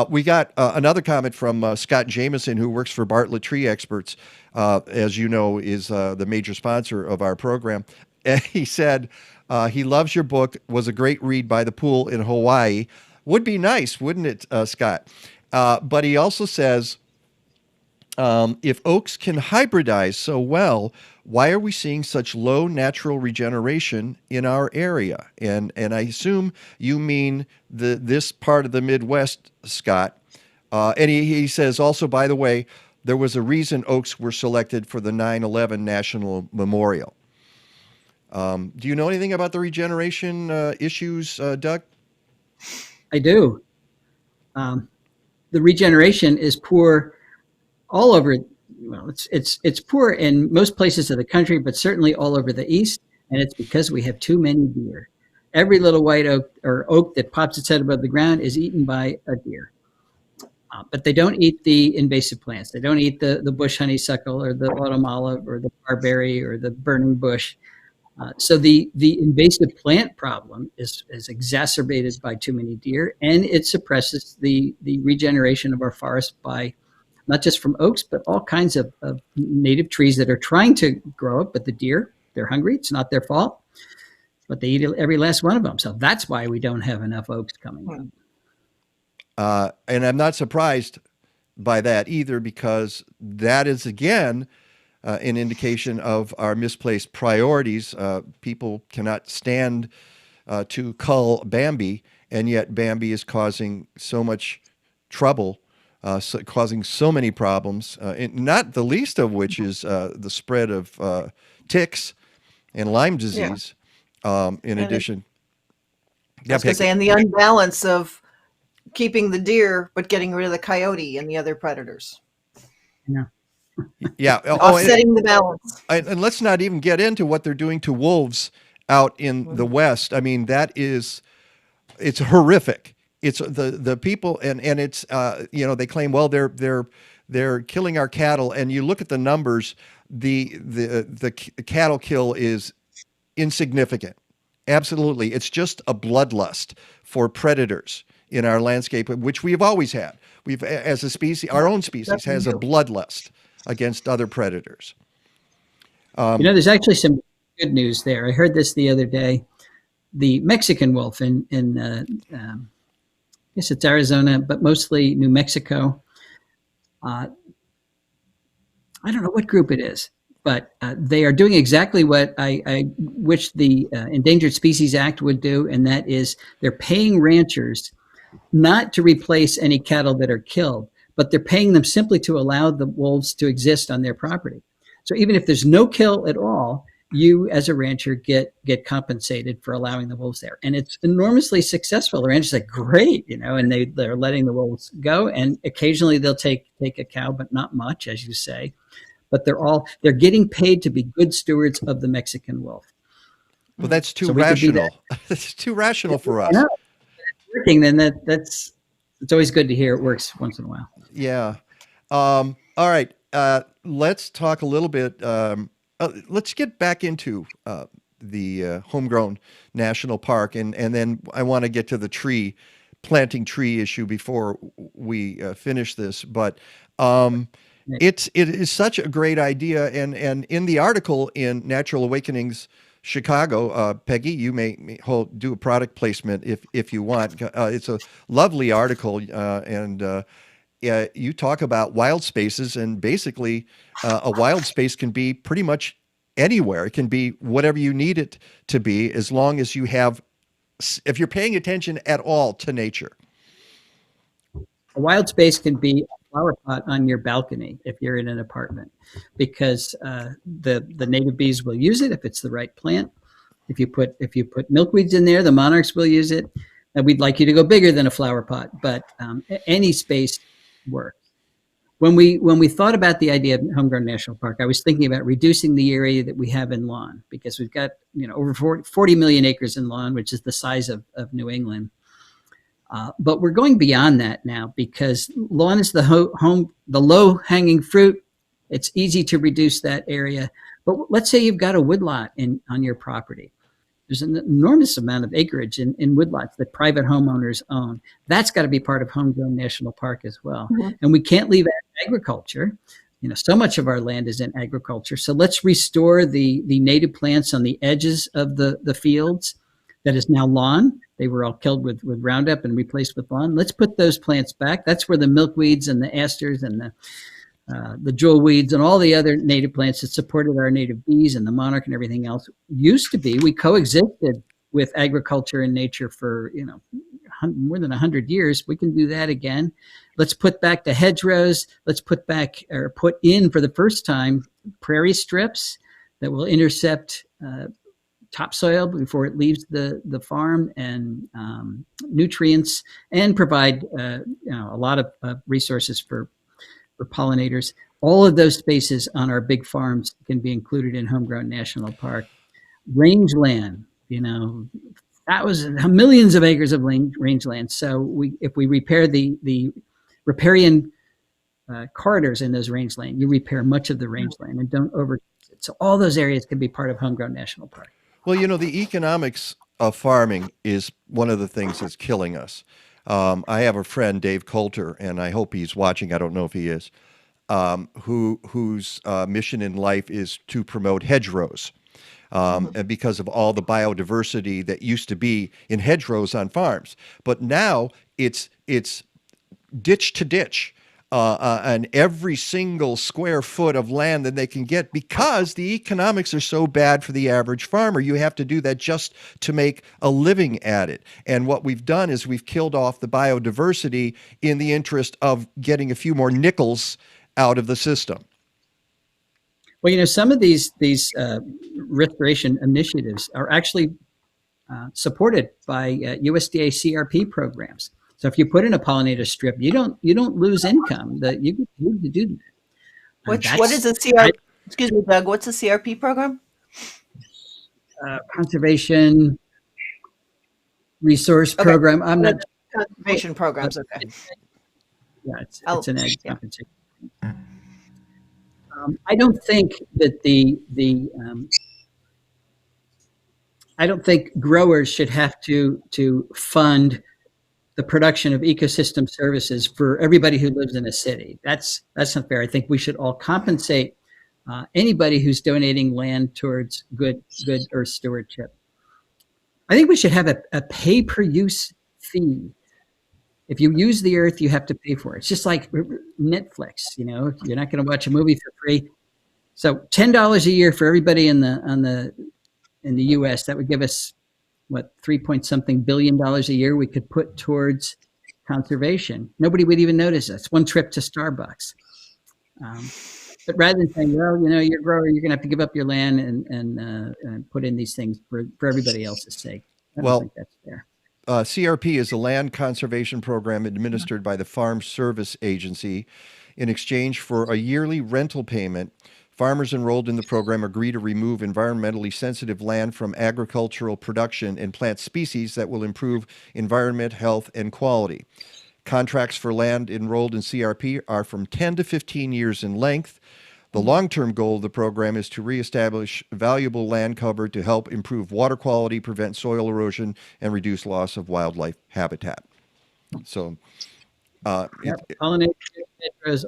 We got another comment from Scott Jameson, who works for Bartlett Tree Experts, as you know, is the major sponsor of our program. And he said he loves your book, was a great read by the pool in Hawaii. Would be nice, wouldn't it, Scott? But he also says, if oaks can hybridize so well, why are we seeing such low natural regeneration in our area? And I assume you mean this part of the Midwest, Scott. And he says also, by the way, there was a reason oaks were selected for the 9/11 National Memorial. Do you know anything about the regeneration issues, Doug? I do. The regeneration is poor all over. Well, it's poor in most places of the country, but certainly all over the East, and it's because we have too many deer. Every little white oak or oak that pops its head above the ground is eaten by a deer. But they don't eat the invasive plants. They don't eat the bush honeysuckle or the autumn olive or the barberry or the burning bush. So the invasive plant problem is exacerbated by too many deer, and it suppresses the regeneration of our forests by not just from oaks, but all kinds of native trees that are trying to grow up. But the deer, they're hungry. It's not their fault, but they eat every last one of them. So that's why we don't have enough oaks coming up. And I'm not surprised by that either, because that is, again, an indication of our misplaced priorities. People cannot stand to cull Bambi, and yet Bambi is causing so much trouble, causing so many problems, not the least of which is the spread of ticks and Lyme disease. In addition, I was going to say, and the unbalance of keeping the deer but getting rid of the coyote and the other predators. Yeah. Yeah. Offsetting the balance. And let's not even get into what they're doing to wolves out in the West. I mean, it's horrific. It's the people, and it's they claim, well, they're killing our cattle, and you look at the numbers, the cattle kill is insignificant. Absolutely, it's just a bloodlust for predators in our landscape, which we've always had. We've, as a species, our own species has a bloodlust against other predators. There's actually some good news there. I heard this the other day. The Mexican wolf in I guess it's Arizona, but mostly New Mexico. I don't know what group it is, but they are doing exactly what I wish the Endangered Species Act would do, and that is they're paying ranchers not to replace any cattle that are killed, but they're paying them simply to allow the wolves to exist on their property. So even if there's no kill at all, you as a rancher get compensated for allowing the wolves there. And it's enormously successful. The ranchers say, great, and they're letting the wolves go. And occasionally they'll take a cow, but not much, as you say. But they're getting paid to be good stewards of the Mexican wolf. Well, that's too rational. It's too rational for us. If it's working, then it's always good to hear it works once in a while. Yeah. All right. Let's talk a little bit. Let's get back into the Homegrown National Park, and then I want to get to the planting tree issue before we finish this. But it is such a great idea, and in the article in Natural Awakenings Chicago, Peggy, you may do a product placement if you want. It's a lovely article, and you talk about wild spaces, and basically a wild space can be pretty much anywhere. It can be whatever you need it to be, as long as if you're paying attention at all to nature. A wild space can be a flower pot on your balcony if you're in an apartment, because the native bees will use it if it's the right plant. If you put milkweeds in there, the monarchs will use it. And we'd like you to go bigger than a flower pot, but any space works. When we thought about the idea of Homegrown National Park, I was thinking about reducing the area that we have in lawn, because we've got over 40 million acres in lawn, which is the size of New England. But we're going beyond that now, because lawn is the low-hanging fruit. It's easy to reduce that area. But let's say you've got a woodlot on your property. There's an enormous amount of acreage in woodlots that private homeowners own. That's got to be part of Homegrown National Park as well. Mm-hmm. And we can't leave out agriculture. So much of our land is in agriculture. So let's restore the native plants on the edges of the fields that is now lawn. They were all killed with Roundup and replaced with lawn. Let's put those plants back. That's where the milkweeds and the asters and the jewelweeds and all the other native plants that supported our native bees and the monarch and everything else used to be. We coexisted with agriculture and nature for more than 100 years. We can do that again. Let's put back the hedgerows. Let's put in for the first time prairie strips that will intercept topsoil before it leaves the farm, and nutrients, and provide a lot of resources for pollinators. All of those spaces on our big farms can be included in Homegrown National Park. Rangeland, thousands, millions of acres of rangeland. So if we repair the riparian corridors in those rangeland, you repair much of the rangeland and don't over it. So all those areas can be part of Homegrown National Park. Well, the economics of farming is one of the things that's killing us. I have a friend, Dave Coulter, and I hope he's watching. I don't know if he is, whose mission in life is to promote hedgerows, and because of all the biodiversity that used to be in hedgerows on farms. But now it's ditch to ditch. On every single square foot of land that they can get, because the economics are so bad for the average farmer. You have to do that just to make a living at it. And what we've done is we've killed off the biodiversity in the interest of getting a few more nickels out of the system. Well, some of these restoration initiatives are actually supported by USDA CRP programs. So if you put in a pollinator strip, you don't lose income. That you get paid to do What That's- is the CRP? Excuse me, Doug. What's the CRP program? Conservation Resource Okay. Program. I'm not. Conservation programs. Okay. Yeah, it's Oh, an ag yeah. compensation. I don't think that I don't think growers should have to fund the production of ecosystem services for everybody who lives in a city. That's not fair. I think we should all compensate anybody who's donating land towards good earth stewardship. I think we should have a pay per use fee. If you use the earth, you have to pay for it. It's just like Netflix. You know, you're not going to watch a movie for free. So $10 a year for everybody in the U.S. That would give us what, 3-point-something billion a year we could put towards conservation. Nobody would even notice us. One trip to Starbucks. But rather than saying, well, you know, you're a grower, you're going to have to give up your land and put in these things for everybody else's sake. I don't think that's fair. CRP is a land conservation program administered by the Farm Service Agency. In exchange for a yearly rental payment, farmers enrolled in the program agree to remove environmentally sensitive land from agricultural production and plant species that will improve environment, health, and quality. Contracts for land enrolled in CRP are from 10 to 15 years in length. The long-term goal of the program is to reestablish valuable land cover to help improve water quality, prevent soil erosion, and reduce loss of wildlife habitat. So, pollinators,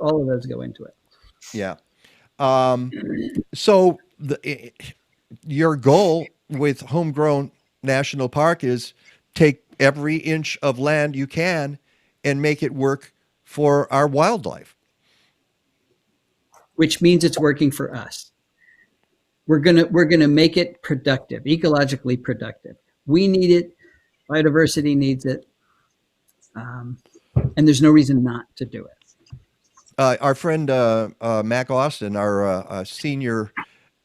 all of those go into it. Yeah. So your goal with Homegrown National Park is take every inch of land you can and make it work for our wildlife. Which means it's working for us. We're gonna make it productive, ecologically productive. We need it. Biodiversity needs it, and there's no reason not to do it. Our friend Mac Austin, our senior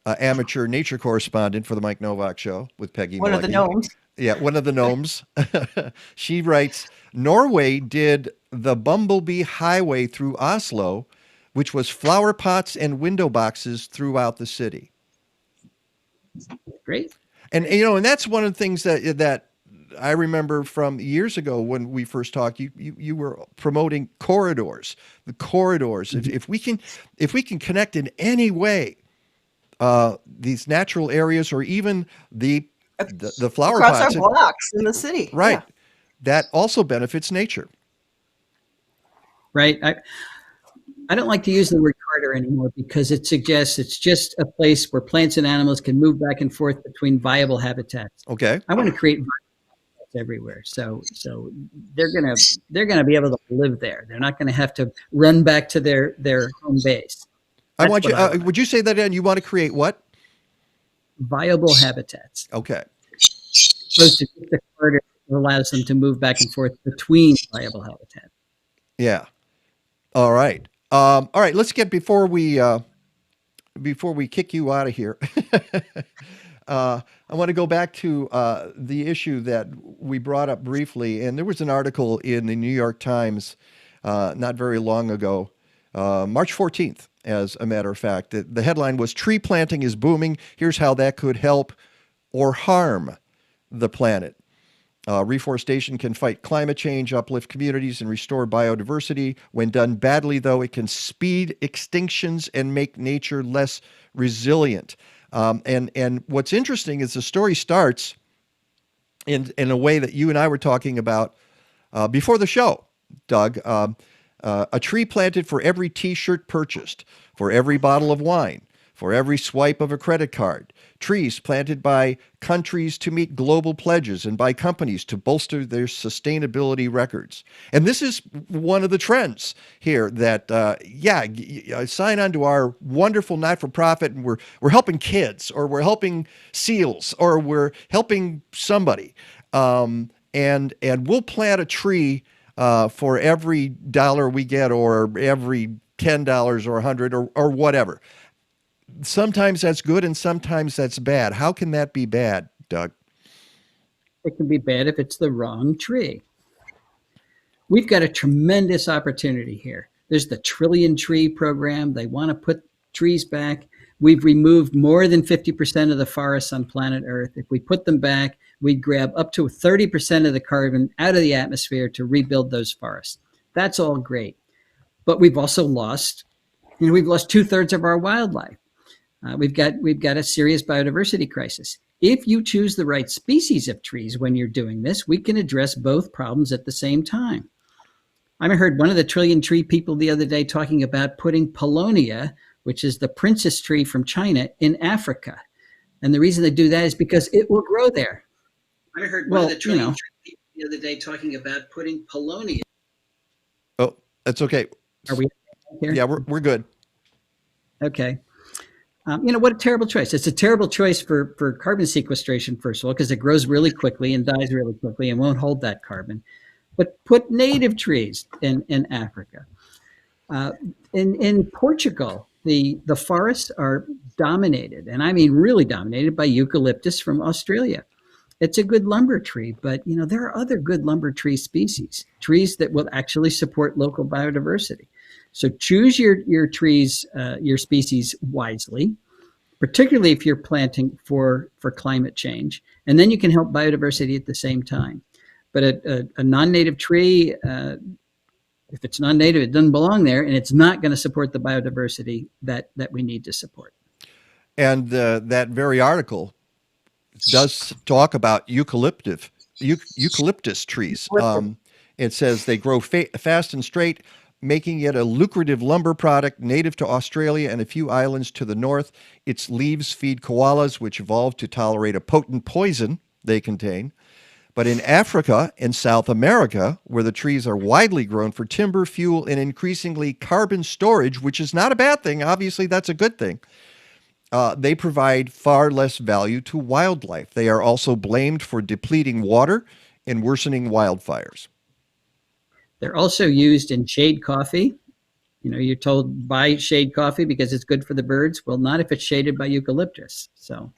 amateur nature correspondent for the Mike Nowak Show with Peggy. One of the gnomes. Yeah, one of the gnomes. She writes, Norway did the Bumblebee Highway through Oslo, which was flower pots and window boxes throughout the city. Great. And you know, and that's one of the things that I remember from years ago when we first talked. You were promoting corridors. The corridors. Mm-hmm. If we can connect in any way these natural areas, or even the flower across pots our blocks in the city, right? Yeah. That also benefits nature. Right. I don't like to use the word corridor anymore because it suggests it's just a place where plants and animals can move back and forth between viable habitats. Okay. I want to create viable habitats everywhere. So they're gonna be able to live there. They're not going to have to run back to their home base. I want you. Would you say that again? You want to create what? Viable habitats. Okay. Opposed to just the corridor that allows them to move back and forth between viable habitats. Yeah. All right. All right. Let's get before we kick you out of here. I want to go back to the issue that we brought up briefly, and there was an article in the New York Times not very long ago, March 14th, as a matter of fact. The headline was "Tree Planting is Booming. Here's how that could help or harm the planet." Reforestation can fight climate change, uplift communities, and restore biodiversity. When done badly, though, it can speed extinctions and make nature less resilient. And what's interesting is the story starts in a way that you and I were talking about before the show, Doug. A tree planted for every T-shirt purchased, for every bottle of wine, for every swipe of a credit card. Trees planted by countries to meet global pledges and by companies to bolster their sustainability records. And this is one of the trends here that, sign on to our wonderful not-for-profit and we're helping kids, or we're helping seals, or we're helping somebody. And we'll plant a tree for every dollar we get, or every $10 or $100 or whatever. Sometimes that's good and sometimes that's bad. How can that be bad, Doug? It can be bad if it's the wrong tree. We've got a tremendous opportunity here There's the Trillion Tree program. They want to put trees back. We've removed more than 50% of the forests on planet Earth. If we put them back, we'd grab up to 30% of the carbon out of the atmosphere to rebuild those forests. That's all great. But we've also lost, we've lost 2/3 of our wildlife. We've got a serious biodiversity crisis. If you choose the right species of trees when you're doing this, we can address both problems at the same time. I heard one of the Trillion Tree people the other day talking about putting Paulownia, which is the princess tree from China, in Africa. And the reason they do that is because it will grow there. I heard one of the Trillion Tree people the other day talking about putting Paulownia. Oh, that's okay. Are we here? Yeah, we're good. Okay. What a terrible choice. It's a terrible choice for carbon sequestration, first of all, because it grows really quickly and dies really quickly and won't hold that carbon. But put native trees in Africa. In Portugal, the forests are dominated, and I mean really dominated, by eucalyptus from Australia. It's a good lumber tree, but there are other good lumber tree species, trees that will actually support local biodiversity. So choose your trees, your species wisely, particularly if you're planting for climate change, and then you can help biodiversity at the same time. But a non-native tree, if it's non-native, it doesn't belong there, and it's not going to support the biodiversity that we need to support. And that very article does talk about eucalyptus trees. It says they grow fast and straight, making it a lucrative lumber product native to Australia and a few islands to the north. Its leaves feed koalas, which evolved to tolerate a potent poison they contain. But in Africa and South America, where the trees are widely grown for timber, fuel, and increasingly carbon storage, which is not a bad thing, obviously that's a good thing, they provide far less value to wildlife. They are also blamed for depleting water and worsening wildfires. They're also used in shade coffee. You're told buy shade coffee because it's good for the birds. Well, not if it's shaded by eucalyptus. So.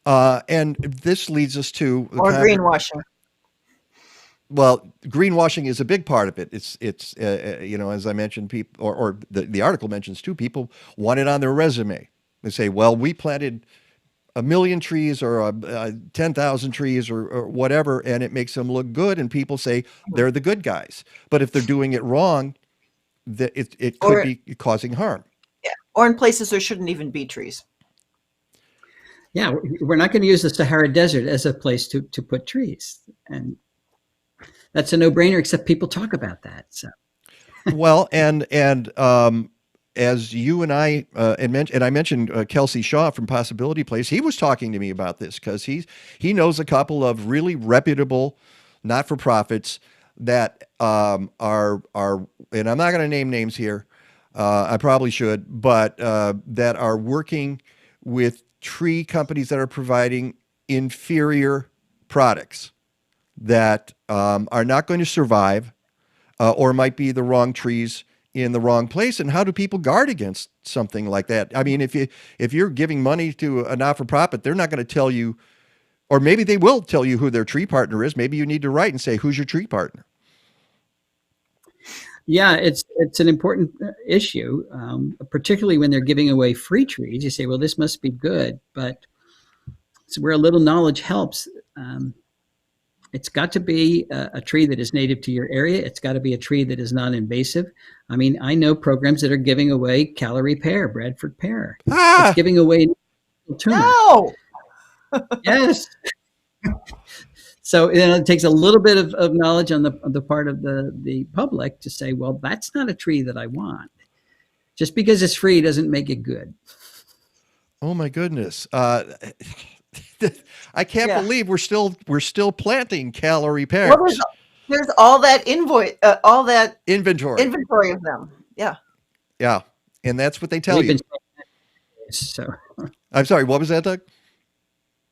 And this leads us to greenwashing. Well, greenwashing is a big part of it. It's as I mentioned, people or the article mentions too, people want it on their resume. They say, well, we planted 1 million trees or 10,000 trees or whatever, and it makes them look good. And people say they're the good guys. But if they're doing it wrong, it could be causing harm. Yeah, or in places there shouldn't even be trees. Yeah, we're not going to use the Sahara Desert as a place to put trees. And that's a no-brainer, except people talk about that. So. Well, and as you and I I mentioned Kelsay Shaw from Possibility Place, he was talking to me about this because he knows a couple of really reputable not-for-profits that are and I'm not going to name names here. I probably should, but that are working with tree companies that are providing inferior products that are not going to survive or might be the wrong trees in the wrong place. And how do people guard against something like that? I mean, if you're giving money to a not-for-profit, they're not going to tell you, or maybe they will tell you who their tree partner is. Maybe you need to write and say, who's your tree partner? Yeah, it's an important issue, particularly when they're giving away free trees. You say, well, this must be good, but it's where a little knowledge helps. It's got to be a tree that is native to your area. It's got to be a tree that is non-invasive. I mean, I know programs that are giving away Callery pear, Bradford pear. It's giving away tumor. No! Yes. So it takes a little bit of knowledge on the part of the public to say, well, that's not a tree that I want. Just because it's free doesn't make it good. Oh my goodness. I can't believe we're still planting Callery pears. Well, there's all that inventory of them. Yeah. Yeah. And that's what they tell you. So I'm sorry, what was that, Doug?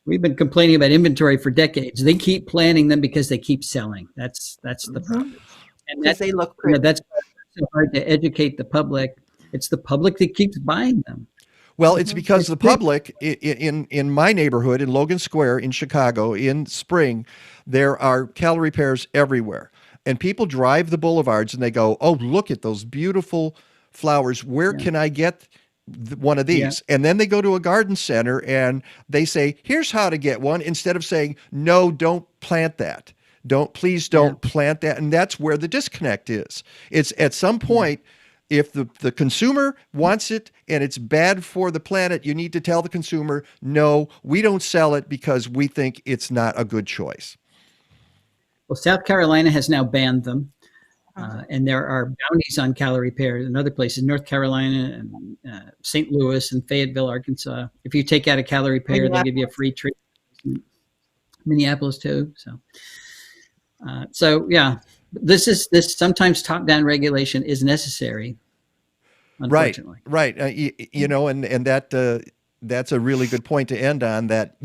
We've been complaining about inventory for decades. They keep planting them because they keep selling. That's the problem. And because they look pretty. That's so hard to educate the public. It's the public that keeps buying them. Well, it's because the public in my neighborhood, in Logan Square in Chicago, in spring, there are Callery pears everywhere. And people drive the boulevards and they go, oh, look at those beautiful flowers. Where can I get one of these? And then they go to a garden center and they say, here's how to get one, instead of saying, no, don't plant that. Please don't plant that. And that's where the disconnect is. It's at some point, if the consumer wants it and it's bad for the planet, you need to tell the consumer, no, we don't sell it because we think it's not a good choice. Well, South Carolina has now banned them. And there are bounties on calorie pears in other places, North Carolina and St. Louis and Fayetteville, Arkansas. If you take out a calorie pear, they'll give you a free treat. Minneapolis too. So yeah, this sometimes top-down regulation is necessary. Unfortunately. Right. You know, and that's a really good point to end on. That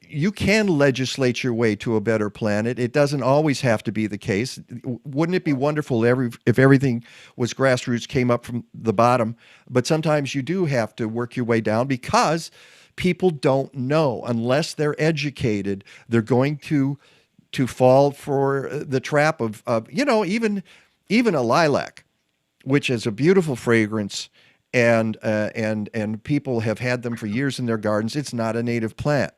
you can legislate your way to a better planet. It doesn't always have to be the case. Wouldn't it be wonderful if everything was grassroots, came up from the bottom? But sometimes you do have to work your way down because people don't know. Unless they're educated, they're going to fall for the trap of even a lilac, which is a beautiful fragrance, and people have had them for years in their gardens. It's not a native plant.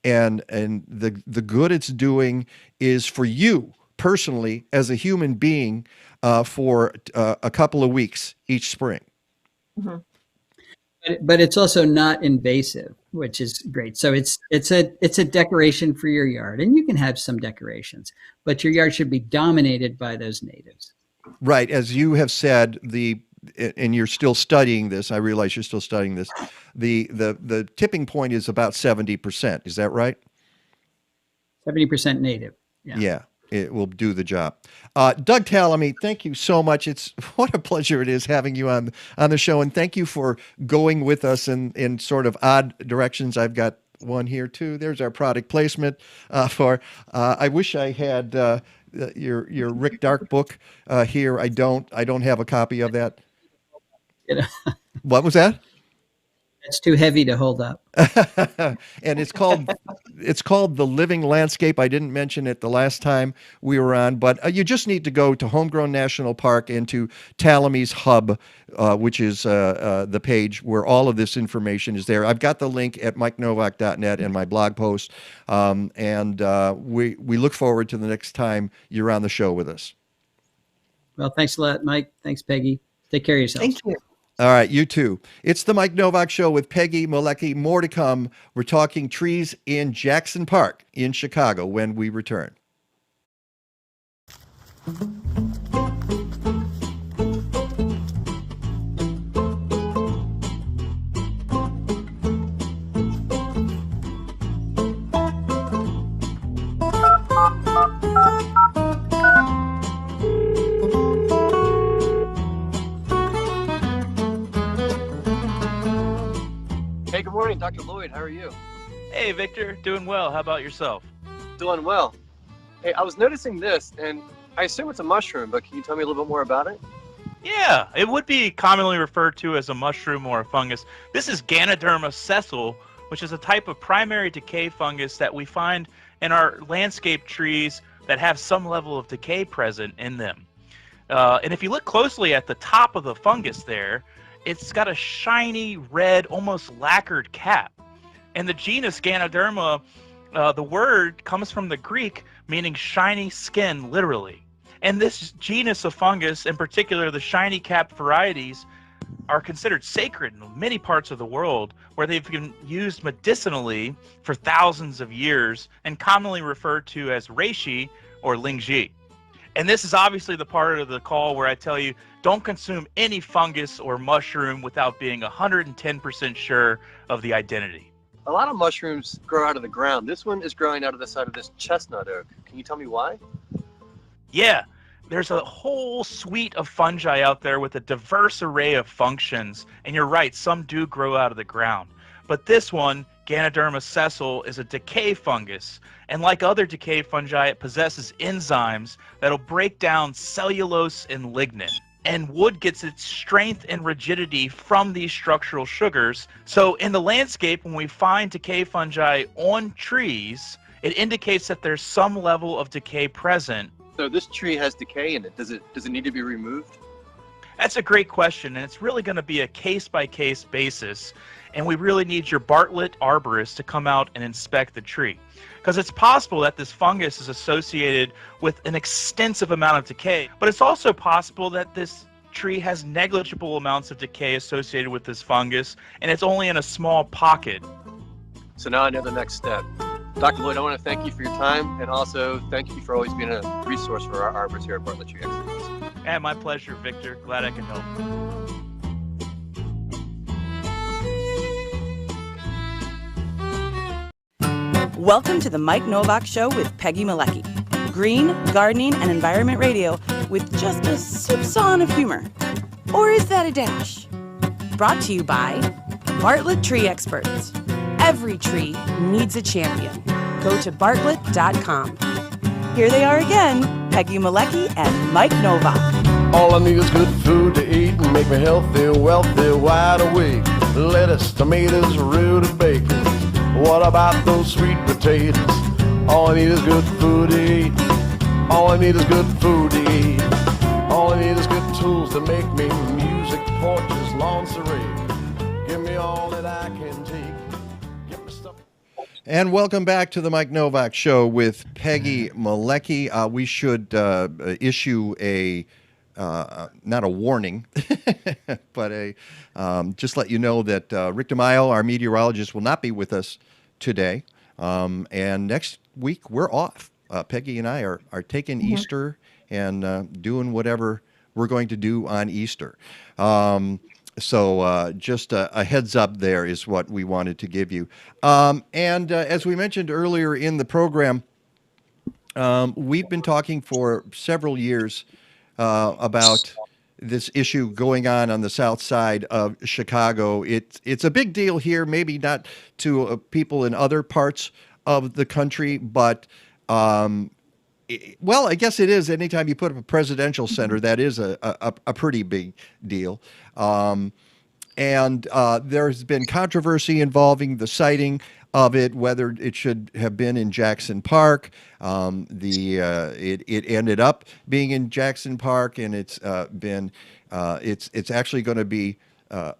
And the good it's doing is for you personally as a human being for a couple of weeks each spring. Mm-hmm. But it's also not invasive, which is great. So it's a decoration for your yard, and you can have some decorations, but your yard should be dominated by those natives. Right, as you have said, and you're still studying this. I realize you're still studying this. The tipping point is about 70%. Is that right? 70% native. Yeah, it will do the job. Doug Tallamy, thank you so much. What a pleasure it is having you on the show, and thank you for going with us in sort of odd directions. I've got one here too. There's our product placement for. I wish I had your Rick Dark book here. I don't have a copy of that. What was that? It's too heavy to hold up. And it's called The Living Landscape. I didn't mention it the last time we were on, but you just need to go to Homegrown National Park and to Tallamy's Hub, which is the page where all of this information is there. I've got the link at mikenovak.net in my blog post, and we look forward to the next time you're on the show with us. Well, thanks a lot, Mike. Thanks, Peggy. Take care of yourself. Thank you. All right, you too. It's the Mike Nowak Show with Peggy Malecki. More to come. We're talking trees in Jackson Park in Chicago when we return. Hey, good morning, Dr. Lloyd. How are you? Hey, Victor. Doing well. How about yourself? Doing well. Hey, I was noticing this, and I assume it's a mushroom, but can you tell me a little bit more about it? Yeah, it would be commonly referred to as a mushroom or a fungus. This is Ganoderma sessile, which is a type of primary decay fungus that we find in our landscape trees that have some level of decay present in them. And if you look closely at the top of the fungus there, it's got a shiny red, almost lacquered cap. And the genus Ganoderma, the word comes from the Greek meaning shiny skin, literally. And this genus of fungus, in particular the shiny cap varieties, are considered sacred in many parts of the world, where they've been used medicinally for thousands of years and commonly referred to as reishi or lingzhi. And this is obviously the part of the call where I tell you, don't consume any fungus or mushroom without being 110% sure of the identity. A lot of mushrooms grow out of the ground. This one is growing out of the side of this chestnut oak. Can you tell me why? Yeah, there's a whole suite of fungi out there with a diverse array of functions. And you're right, some do grow out of the ground. But this one, Ganoderma sessile, is a decay fungus. And like other decay fungi, it possesses enzymes that'll break down cellulose and lignin. And wood gets its strength and rigidity from these structural sugars. So in the landscape, when we find decay fungi on trees, it indicates that there's some level of decay present. So this tree has decay in it. Does it need to be removed? That's a great question, and it's really going to be a case-by-case basis, and we really need your Bartlett arborist to come out and inspect the tree, because it's possible that this fungus is associated with an extensive amount of decay, but it's also possible that this tree has negligible amounts of decay associated with this fungus, and it's only in a small pocket. So now I know the next step. Dr. Lloyd, I want to thank you for your time, and also thank you for always being a resource for our arborists here at Bartlett Tree Excellence. And my pleasure, Victor. Glad I can help. Welcome to the Mike Nowak Show with Peggy Malecki. Green, gardening, and environment radio with just a soupçon of humor. Or is that a dash? Brought to you by Bartlett Tree Experts. Every tree needs a champion. Go to bartlett.com. Here they are again, Peggy Malecki and Mike Nowak. All I need is good food to eat and make me healthy, wealthy, wide awake. Lettuce, tomatoes, rooted bacon. What about those sweet potatoes? All I need is good food to eat. All I need is good food to eat. All I need is good tools to make me music, porches, lawn serene. Give me all that I can take. Give me stuff. And welcome back to the Mike Nowak Show with Peggy Malecki. We should issue a not a warning, but just let you know that Rick DeMaio, our meteorologist, will not be with us today. And next week we're off. Peggy and I are taking Easter and doing whatever we're going to do on Easter. So just a heads up there is what we wanted to give you. And as we mentioned earlier in the program, we've been talking for several years about this issue going on the south side of Chicago. It's a big deal here, maybe not to people in other parts of the country, but well, I guess it is. Anytime you put up a presidential center, that is a pretty big deal. And there's been controversy involving the siting of it, whether it should have been in Jackson Park. It ended up being in Jackson Park, and it's actually going to be a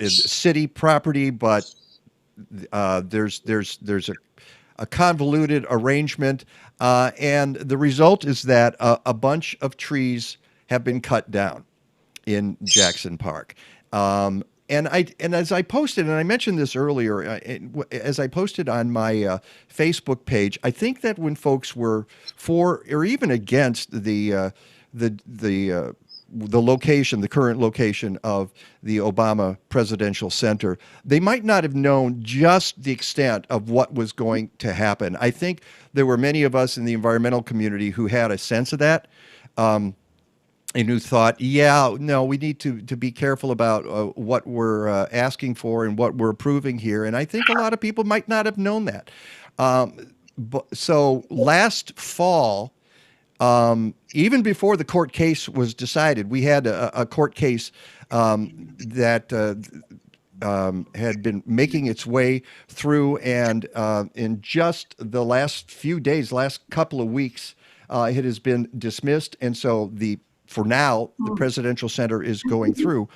city property, but there's a convoluted arrangement, and the result is that a bunch of trees have been cut down in Jackson Park. And as I posted, and I mentioned this earlier, as I posted on my Facebook page, I think that when folks were for or even against the location, the current location of the Obama Presidential Center, they might not have known just the extent of what was going to happen. I think there were many of us in the environmental community who had a sense of that. And who thought, yeah, no, we need to be careful about what we're asking for and what we're approving here. And I think a lot of people might not have known that. So last fall, even before the court case was decided, we had a court case that had been making its way through. And in just the last few days, last couple of weeks, it has been dismissed. And so for now, the Presidential Center is going through.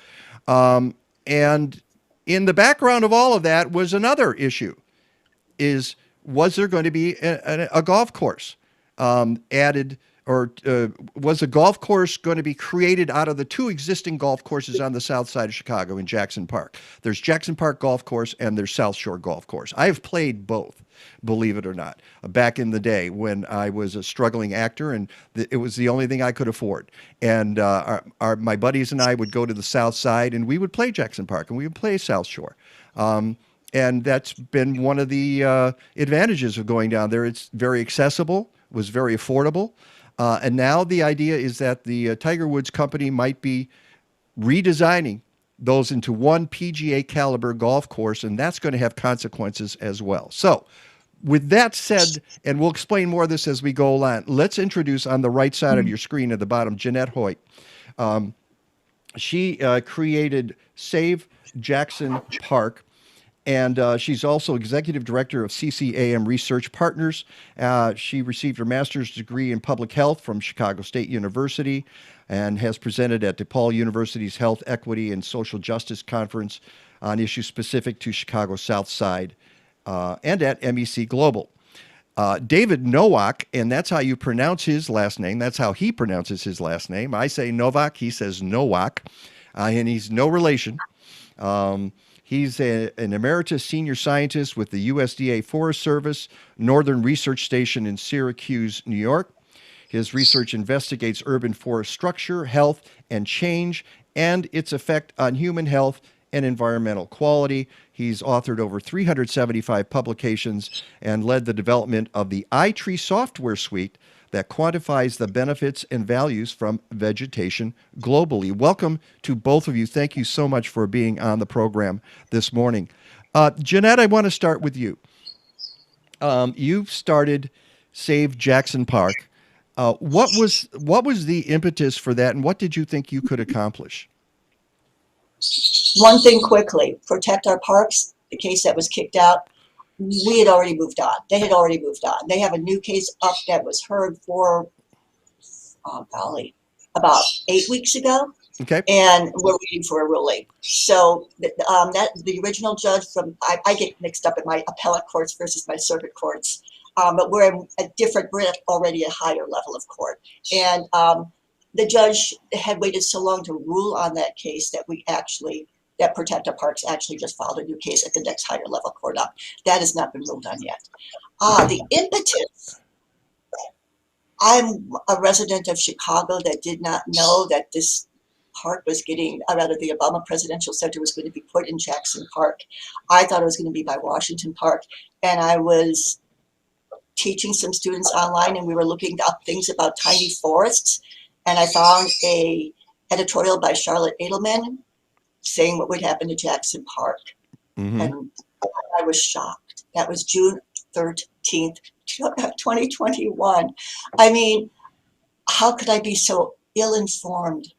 And in the background of all of that was another issue, was there going to be a golf course added, or was a golf course going to be created out of the two existing golf courses on the south side of Chicago in Jackson Park? There's Jackson Park Golf Course and there's South Shore Golf Course. I have played both, believe it or not, back in the day when I was a struggling actor, and it was the only thing I could afford. And my buddies and I would go to the south side and we would play Jackson Park and we would play South Shore. And that's been one of the advantages of going down there. It's very accessible, was very affordable. And now the idea is that the Tiger Woods company might be redesigning those into one PGA-calibre golf course, and that's going to have consequences as well. So with that said, and we'll explain more of this as we go along, let's introduce on the right side of your screen at the bottom, Jeannette Hoyt. She created Save Jackson Park, And she's also executive director of CCAM Research Partners. She received her master's degree in public health from Chicago State University and has presented at DePaul University's Health Equity and Social Justice Conference on issues specific to Chicago South Side and at MEC Global. David Nowak, and that's how you pronounce his last name. That's how he pronounces his last name. I say Novak, he says Nowak, and he's no relation. He's an Emeritus Senior Scientist with the USDA Forest Service, Northern Research Station in Syracuse, New York. His research investigates urban forest structure, health, and change, and its effect on human health and environmental quality. He's authored over 375 publications and led the development of the iTree software suite that quantifies the benefits and values from vegetation globally. Welcome to both of you. Thank you so much for being on the program this morning. Jeannette, I want to start with you. You've started Save Jackson Park. What was the impetus for that, and what did you think you could accomplish? One thing quickly, protect our parks, the case that was kicked out, we had already moved on. They had already moved on. They have a new case up that was heard for, about 8 weeks ago. Okay. And we're waiting for a ruling. So the original judge from, I get mixed up in my appellate courts versus my circuit courts, but we're already a higher level of court. And the judge had waited so long to rule on that case that Protect Our Parks actually just filed a new case at the next higher level court up. That has not been ruled on yet. The impetus. I'm a resident of Chicago that did not know that this park was the Obama Presidential Center was going to be put in Jackson Park. I thought it was going to be by Washington Park. And I was teaching some students online, and we were looking up things about tiny forests. And I found a editorial by Charlotte Edelman saying what would happen to Jackson Park. Mm-hmm. And I was shocked. That was June 13th, 2021. I mean, how could I be so ill-informed?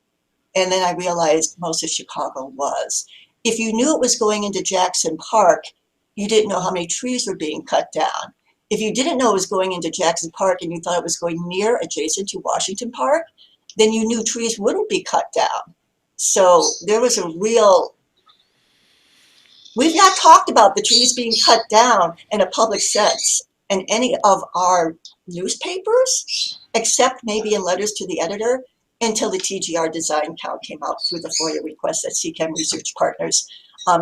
And then I realized most of Chicago was. If you knew it was going into Jackson Park, you didn't know how many trees were being cut down. If you didn't know it was going into Jackson Park and you thought it was going adjacent to Washington Park, then you knew trees wouldn't be cut down. So there was we've not talked about the trees being cut down in a public sense in any of our newspapers, except maybe in letters to the editor, until the TGR design count came out through the FOIA request that CCAM Research Partners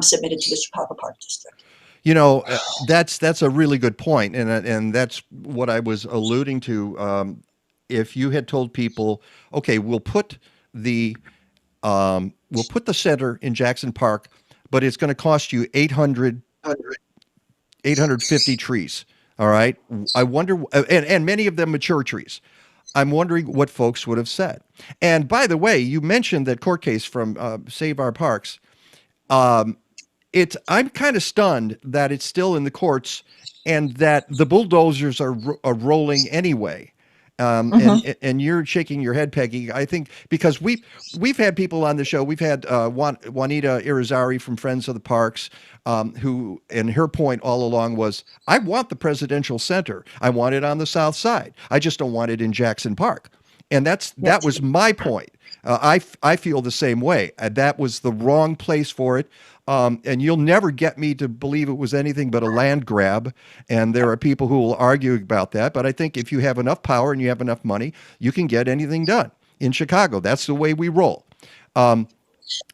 submitted to the Chicago Park District. You know, that's a really good point, and that's what I was alluding to. If you had told people, okay, we'll put the center in Jackson Park, but it's going to cost you 850 trees. All right. I wonder, and many of them mature trees. I'm wondering what folks would have said. And by the way, you mentioned that court case from Save Our Parks. I'm kind of stunned that it's still in the courts and that the bulldozers are rolling anyway. And you're shaking your head, Peggy. I think because we've had people on the show. We've had Juanita Irizarry from Friends of the Parks, who, and her point all along was, I want the presidential center. I want it on the South Side. I just don't want it in Jackson Park. And that was my point. I feel the same way. That was the wrong place for it. And you'll never get me to believe it was anything but a land grab. And there are people who will argue about that. But I think if you have enough power and you have enough money, you can get anything done in Chicago. That's the way we roll. But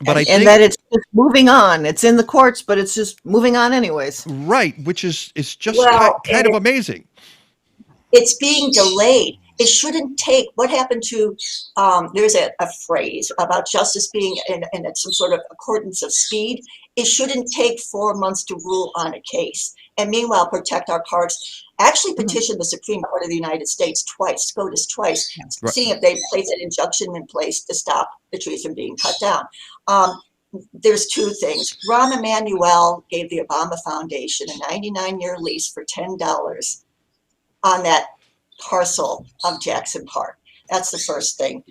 I think that it's just moving on. It's in the courts, but it's just moving on anyways. Right, which is just kind of amazing. It's being delayed. It shouldn't take, what happened to, there's a phrase about justice being in some sort of accordance of speed. It shouldn't take 4 months to rule on a case. And meanwhile, Protect Our Parks actually petitioned the Supreme Court of the United States twice, SCOTUS twice, seeing if they place an injunction in place to stop the trees from being cut down. There's two things. Rahm Emanuel gave the Obama Foundation a 99-year lease for $10 on that parcel of Jackson Park. That's the first thing.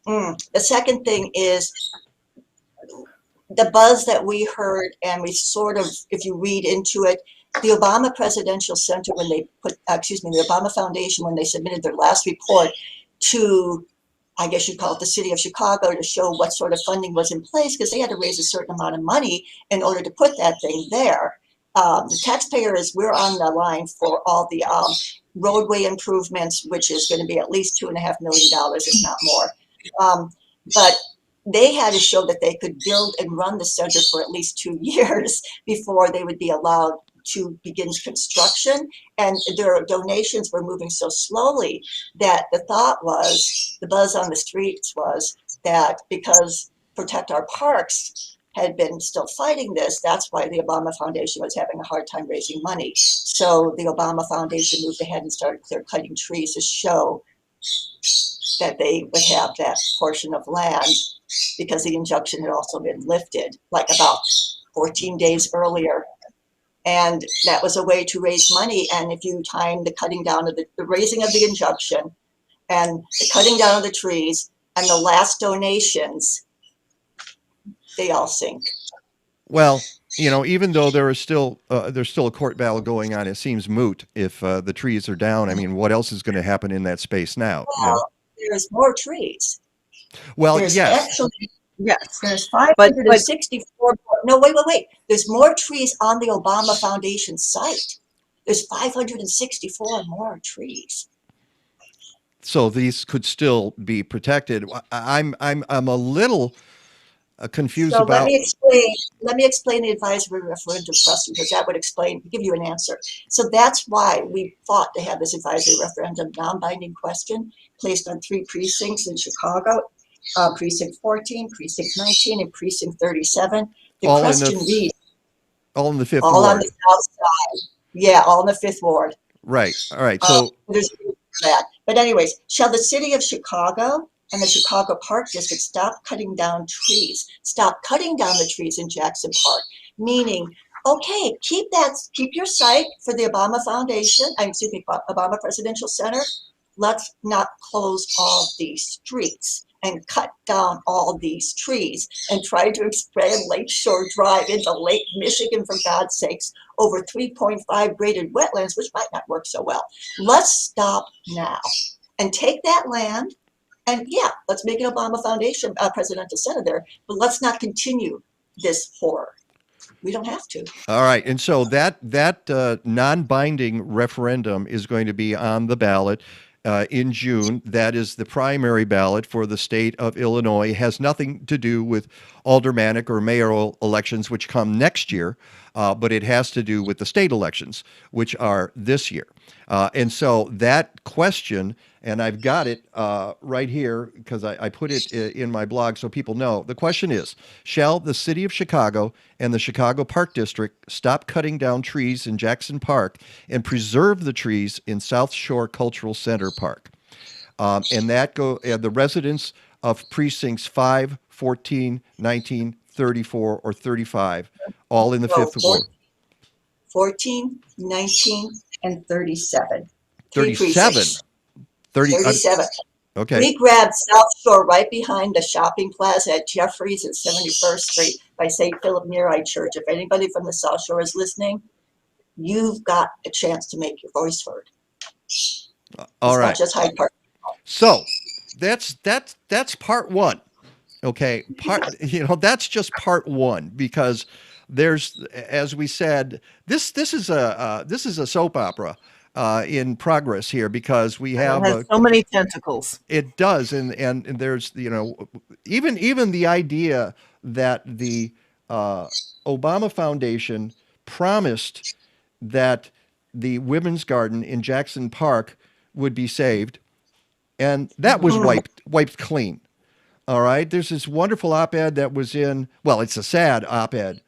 The second thing is the buzz that we heard, and we sort of, if you read into it, the Obama Presidential Center, when they the Obama Foundation, when they submitted their last report to, I guess you'd call it the city of Chicago, to show what sort of funding was in place, because they had to raise a certain amount of money in order to put that thing there. The taxpayers, we're on the line for all the roadway improvements, which is going to be at least $2.5 million, if not more. But they had to show that they could build and run the center for at least 2 years before they would be allowed to begin construction. And their donations were moving so slowly that the thought was, the buzz on the streets was that because Protect Our Parks had been still fighting this, that's why the Obama Foundation was having a hard time raising money. So the Obama Foundation moved ahead and started clear cutting trees to show that they would have that portion of land, because the injunction had also been lifted like about 14 days earlier. And that was a way to raise money. And if you time the cutting down of the raising of the injunction and the cutting down of the trees and the last donations, they all sink. Well, even though there's still a court battle going on, it seems moot if the trees are down. I mean, what else is going to happen in that space now? Well, there's more trees. Well, There's yes. actually, Yes. there's 564. No, wait. There's more trees on the Obama Foundation site. There's 564 more trees. So these could still be protected. I'm a little confused So about. let me explain the advisory referendum question, because that would give you an answer. So that's why we fought to have this advisory referendum non-binding question placed on 3 precincts in Chicago, precinct 14, precinct 19, and precinct 37. The All in question reads, all in the 5th all ward. on the south side. Yeah, all in the 5th ward. Right. All right. So There's that. But anyways, shall the city of Chicago and the Chicago Park District stop cutting down trees? Stop cutting down the trees in Jackson Park. Meaning, okay, keep your site for the Obama Foundation, Obama Presidential Center. Let's not close all these streets and cut down all these trees and try to expand Lakeshore Drive into Lake Michigan, for God's sakes, over 3.5 graded wetlands, which might not work so well. Let's stop now and take that land, and let's make an Obama Foundation Presidential Center there, but let's not continue this horror. We don't have to. all right. And so that non-binding referendum is going to be on the ballot in June. That is the primary ballot for the state of Illinois. It has nothing to do with aldermanic or mayoral elections, which come next year, but it has to do with the state elections, which are this year. And so that question, and I've got it right here because I put it in my blog so people know. The question is, shall the city of Chicago and the Chicago Park District stop cutting down trees in Jackson Park and preserve the trees in South Shore Cultural Center Park? And the residents of precincts 5, 14, 19, 34, or 35, all in the 5th ward. 14, 19, and 37. 37. 37. Okay. We grabbed South Shore right behind the shopping plaza at Jeffries and 71st Street by St. Philip Neri Church. If anybody from the South Shore is listening, you've got a chance to make your voice heard. All right. Not just Hyde Park. So that's part one. Okay. That's just part one, because there's, as we said, this is a soap opera in progress here, because we have it has so many tentacles. It does, and there's even the idea that the Obama Foundation promised that the Women's Garden in Jackson Park would be saved, and that was wiped clean. All right, there's this wonderful op-ed that was it's a sad op-ed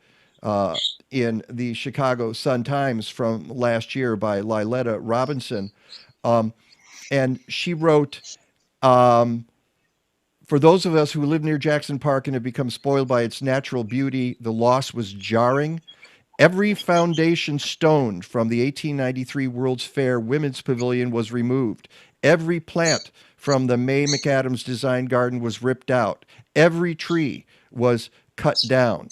in the Chicago Sun-Times from last year by Liletta Robinson. And she wrote, for those of us who live near Jackson Park and have become spoiled by its natural beauty, the loss was jarring. Every foundation stone from the 1893 World's Fair Women's Pavilion was removed. Every plant from the May McAdams Design Garden was ripped out. Every tree was cut down.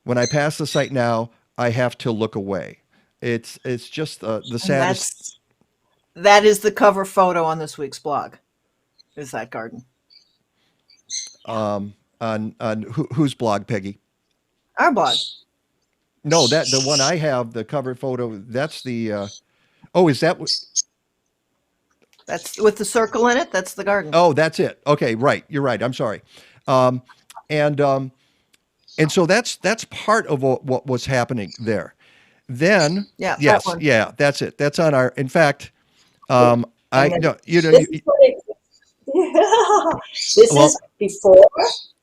When I pass the site now, I have to look away. It's just the And saddest. that is the cover photo on this week's blog. Is that garden? On whose blog, Peggy? Our blog. No, that the one I have, the cover photo. That's the. Oh, is that? That's with the circle in it. That's the garden. Oh, that's it. Okay, right. You're right. I'm sorry. And so that's part of what was happening there. Then Yeah, that yes, one. yeah, that's it. That's on our. In fact, I then no, you know, This is what this Well- is before.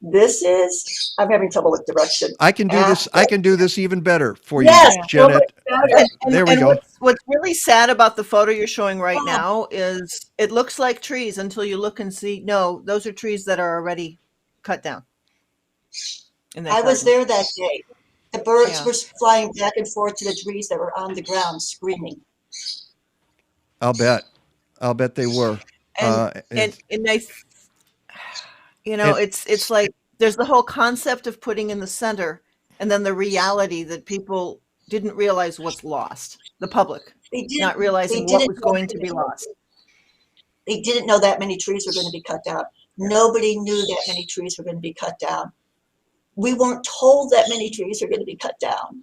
This is. I'm having trouble with direction. I can do this. I can do this even better for you, Yes, Jeannette. And, There we and go. what's really sad about the photo you're showing right now is it looks like trees until you look and see, no, those are trees that are already cut down. in that I was garden. there that day. The birds Yeah. were flying back and forth to the trees that were on the ground, screaming. I'll bet they were. And I, you know, it's like there's the whole concept of putting in the center, and then the reality that people didn't realize what's lost. The public They didn't, not realizing they what didn't was know going that to be many- lost. They didn't know that many trees were going to be cut down. Nobody knew that many trees were going to be cut down. We weren't told that many trees were going to be cut down.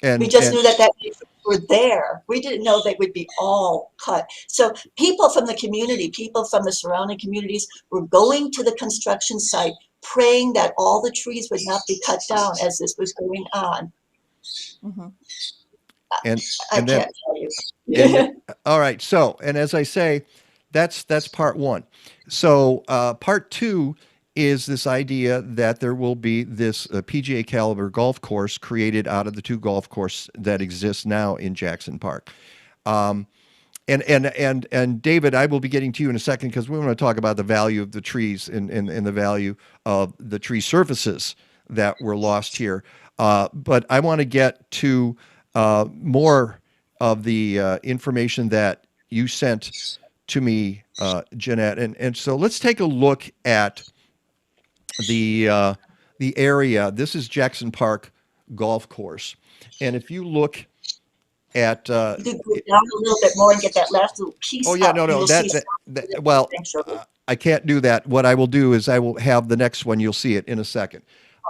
We just knew that many trees were there. We didn't know they would be all cut. So people from the community, people from the surrounding communities were going to the construction site, praying that all the trees would not be cut down as this was going on. Mhm. and I and then can't tell you. and- all right. So, and as I say, that's part one. So part two is this idea that there will be this PGA-calibre golf course created out of the two golf courses that exist now in Jackson Park. And David, I will be getting to you in a second because we want to talk about the value of the trees and the value of the tree surfaces that were lost here. But I want to get to more of the information that you sent to me, Jeannette. And so let's take a look at the area. This is Jackson Park Golf Course. And if you look at You could go down a little bit more and get that last little piece. oh yeah, up, no, and no, you'll that, see that well, Thanks, Shirley. I can't do that. What I will do is I will have the next one. You'll see it in a second.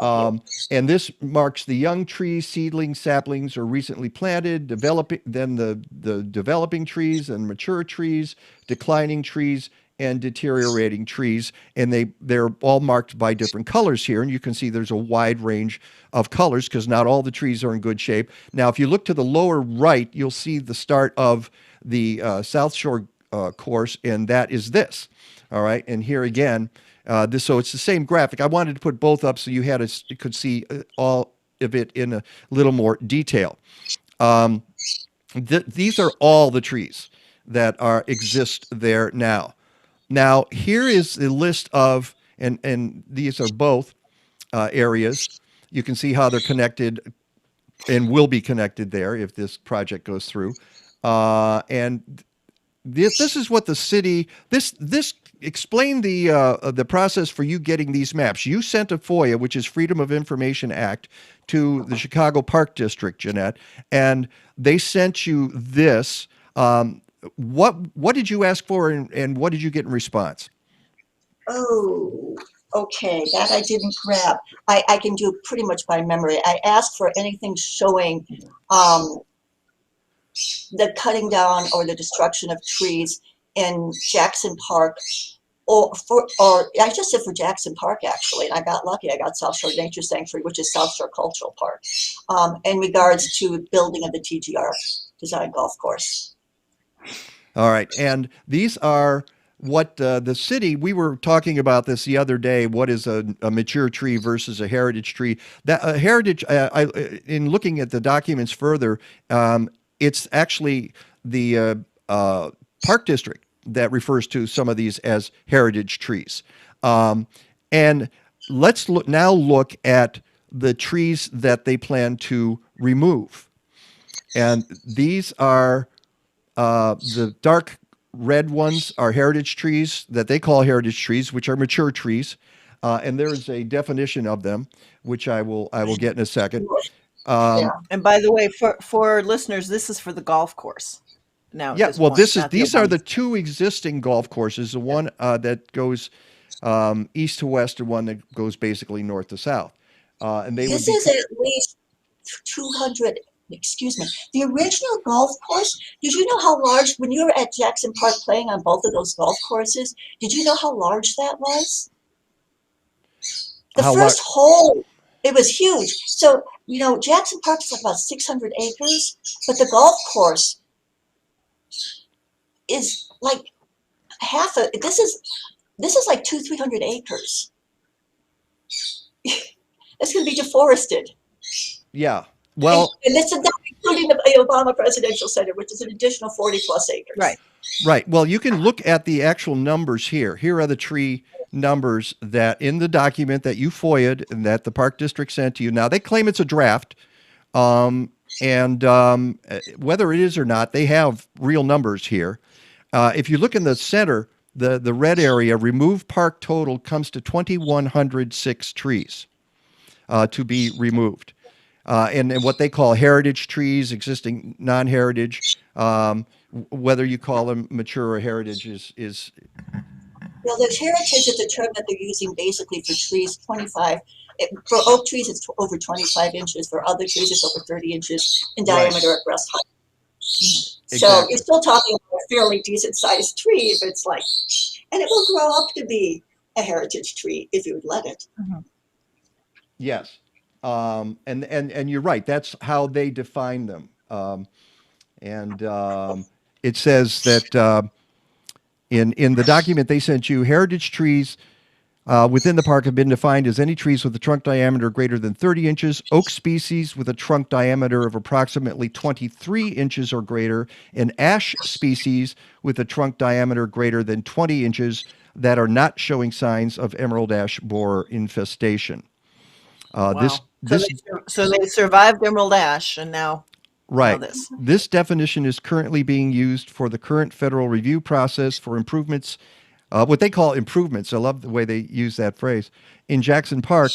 And this marks the young trees, seedlings, saplings, or recently planted, developing, then the developing trees and mature trees, declining trees, and deteriorating trees. And they're all marked by different colors here. And you can see there's a wide range of colors because not all the trees are in good shape. Now, if you look to the lower right, you'll see the start of the South Shore course, and that is this. All right. And here again, so it's the same graphic. I wanted to put both up so you could see all of it in a little more detail. These are all the trees that exist there now. Now, here is the list of, and these are both areas. You can see how they're connected and will be connected there if this project goes through. And this is what the city, this explain the process for you getting these maps. You sent a FOIA, which is Freedom of Information Act, to the Chicago Park District, Jeannette, and they sent you this. What did you ask for, and what did you get in response? Oh, okay. That I didn't grab. I can do pretty much by memory. I asked for anything showing the cutting down or the destruction of trees in Jackson Park, or I just said for Jackson Park actually, and I got lucky. I got South Shore Nature Sanctuary, which is South Shore Cultural Park, in regards to building of the TGR design golf course. All right, and these are what the city. We were talking about this the other day. What is a mature tree versus a heritage tree? That heritage. In looking at the documents further, it's actually the Park District that refers to some of these as heritage trees. And let's now look at the trees that they plan to remove. And these are the dark red ones are heritage trees that they call heritage trees, which are mature trees. and there is a definition of them, which I will get in a second. Yeah. And by the way, for listeners, this is for the golf course. Now, at Yeah, this well, point, these are Obama. the two existing golf courses. The one that goes east to west, and one that goes basically north to south. And they This would be is at least 200. Excuse me. The original golf course. Did you know how large? When you were at Jackson Park playing on both of those golf courses, did you know how large that was? The How first hole, it was huge. So Jackson Park is like about 600 acres, but the golf course is like half a. This is like 300 acres. It's going to be deforested. yeah. Well, and this is not including the Obama Presidential Center, which is an additional 40 plus acres. Right. right. Well, you can look at the actual numbers here. Here are the tree numbers that in the document that you FOIA'd and that the Park District sent to you. Now, they claim it's a draft, and whether it is or not, they have real numbers here. If you look in the center, the red area, removed park total comes to 2,106 trees to be removed. And what they call heritage trees, existing non-heritage, whether you call them mature or heritage is Well, the heritage is a term that they're using basically for trees 25. For oak trees, it's over 25 inches. For other trees, it's over 30 inches in diameter at breast height. So Exactly. you're still talking about a fairly decent sized tree, but it's like, and it will grow up to be a heritage tree if you would let it. Yes. And you're right. That's how they define them. It says that in the document they sent you, heritage trees within the park have been defined as any trees with a trunk diameter greater than 30 inches, oak species with a trunk diameter of approximately 23 inches or greater, and ash species with a trunk diameter greater than 20 inches that are not showing signs of emerald ash borer infestation. Wow. So they survived Emerald Ash, and now Right. this. This definition is currently being used for the current federal review process for improvements, what they call improvements. I love the way they use that phrase. In Jackson Park,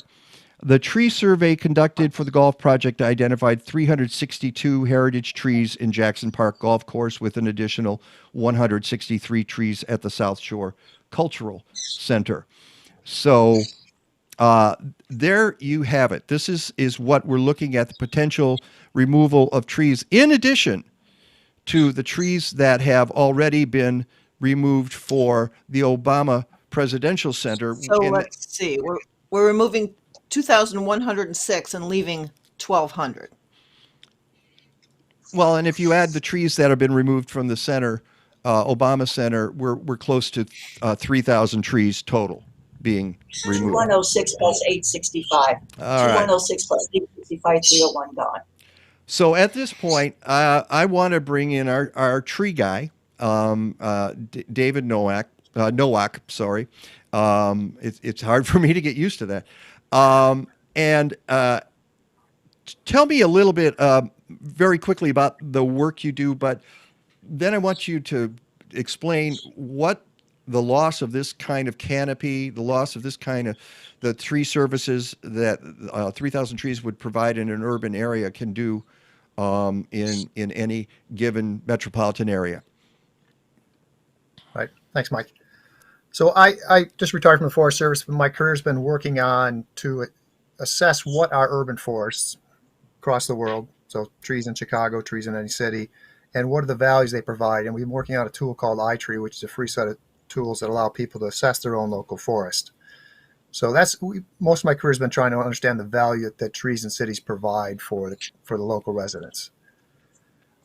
the tree survey conducted for the golf project identified 362 heritage trees in Jackson Park Golf Course with an additional 163 trees at the South Shore Cultural Center. So there you have it. This is what we're looking at, the potential removal of trees in addition to the trees that have already been removed for the Obama Presidential Center. So let's see. We're removing 2,106 and leaving 1,200. Well, and if you add the trees that have been removed from the center, Obama Center, we're close to 3,000 trees total being removed. 106 plus 865. All right. 106 plus 865, 301 gone. So at this point, I want to bring in our tree guy, David Nowak. Sorry. It's hard for me to get used to that. And tell me a little bit, very quickly, about the work you do, but then I want you to explain what the loss of this kind of canopy, the loss of this kind of the tree services that 3,000 trees would provide in an urban area can do in any given metropolitan area. Right. Thanks, Mike. So I just retired from the Forest Service, but my career has been working on to assess what are urban forests across the world. So trees in Chicago, trees in any city, and what are the values they provide. And we've been working on a tool called iTree, which is a free set of tools that allow people to assess their own local forest. So most of my career has been trying to understand the value that trees in cities provide for the local residents.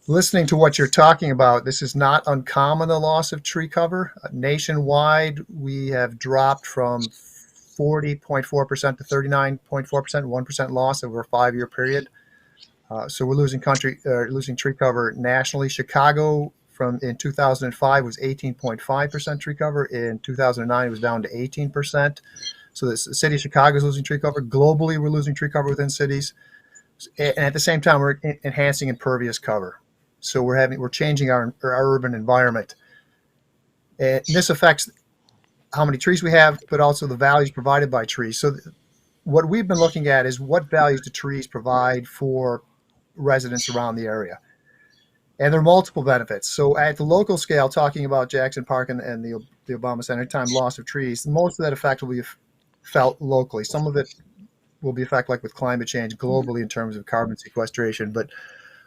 Listening to what you're talking about, this is not uncommon, the loss of tree cover. Nationwide, we have dropped from 40.4% to 39.4%, 1% loss over a 5-year period. So we're losing tree cover nationally. Chicago in 2005 was 18.5% tree cover. In 2009, it was down to 18%. So the city of Chicago is losing tree cover. Globally, we're losing tree cover within cities. And at the same time, we're enhancing impervious cover. So we're changing our urban environment. And this affects how many trees we have, but also the values provided by trees. So what we've been looking at is what values do trees provide for residents around the area. And there are multiple benefits. So at the local scale, talking about Jackson Park and the Obama Center, time loss of trees, most of that effect will be felt locally. Some of it will be affected like with climate change globally in terms of carbon sequestration. But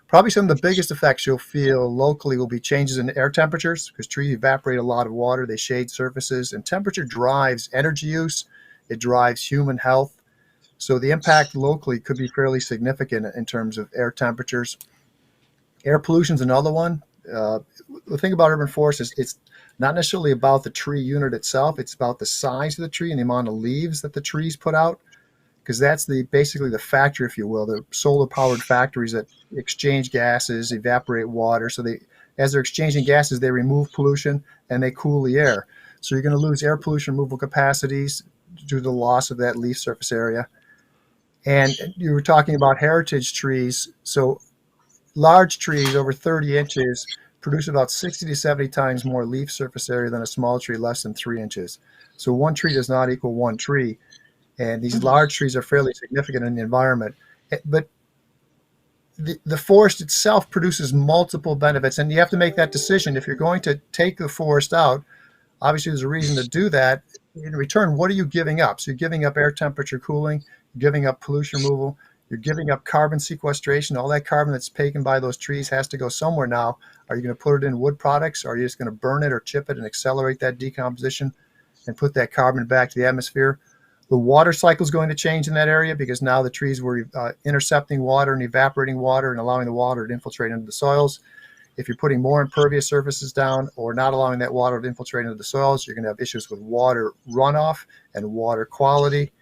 probably some of the biggest effects you'll feel locally will be changes in air temperatures, because trees evaporate a lot of water, they shade surfaces, and temperature drives energy use, it drives human health. So the impact locally could be fairly significant in terms of air temperatures. Air pollution is another one. The thing about urban forests is it's not necessarily about the tree unit itself, it's about the size of the tree and the amount of leaves that the trees put out, because that's basically the factory, if you will. The solar-powered factories that exchange gases, evaporate water. So as they're exchanging gases, they remove pollution and they cool the air. So you're going to lose air pollution removal capacities due to the loss of that leaf surface area. And you were talking about heritage trees. So large trees over 30 inches produce about 60 to 70 times more leaf surface area than a small tree less than 3 inches. So one tree does not equal one tree. And these large trees are fairly significant in the environment. But the forest itself produces multiple benefits, and you have to make that decision. If you're going to take the forest out, obviously there's a reason to do that. In return, what are you giving up? So you're giving up air temperature cooling, you're giving up pollution removal, you're giving up carbon sequestration. All that carbon that's taken by those trees has to go somewhere now. Are you going to put it in wood products, or are you just going to burn it or chip it and accelerate that decomposition and put that carbon back to the atmosphere? The water cycle is going to change in that area, because now the trees were intercepting water and evaporating water and allowing the water to infiltrate into the soils. If you're putting more impervious surfaces down or not allowing that water to infiltrate into the soils, you're going to have issues with water runoff and water quality.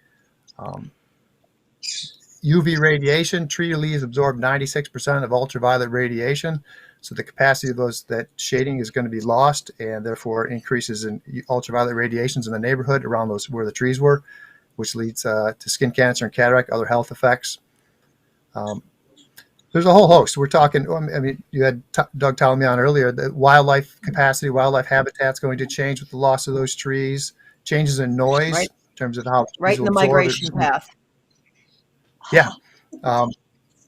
UV radiation, tree leaves absorb 96% of ultraviolet radiation. So the capacity of that shading is going to be lost, and therefore increases in ultraviolet radiations in the neighborhood around where the trees were, which leads to skin cancer and cataract, other health effects. There's a whole host. We're talking, I mean, you had Doug Tallamy on earlier, the wildlife capacity, wildlife habitat's going to change with the loss of those trees, changes in noise, Right. in terms of how Right in the migration path. Yeah.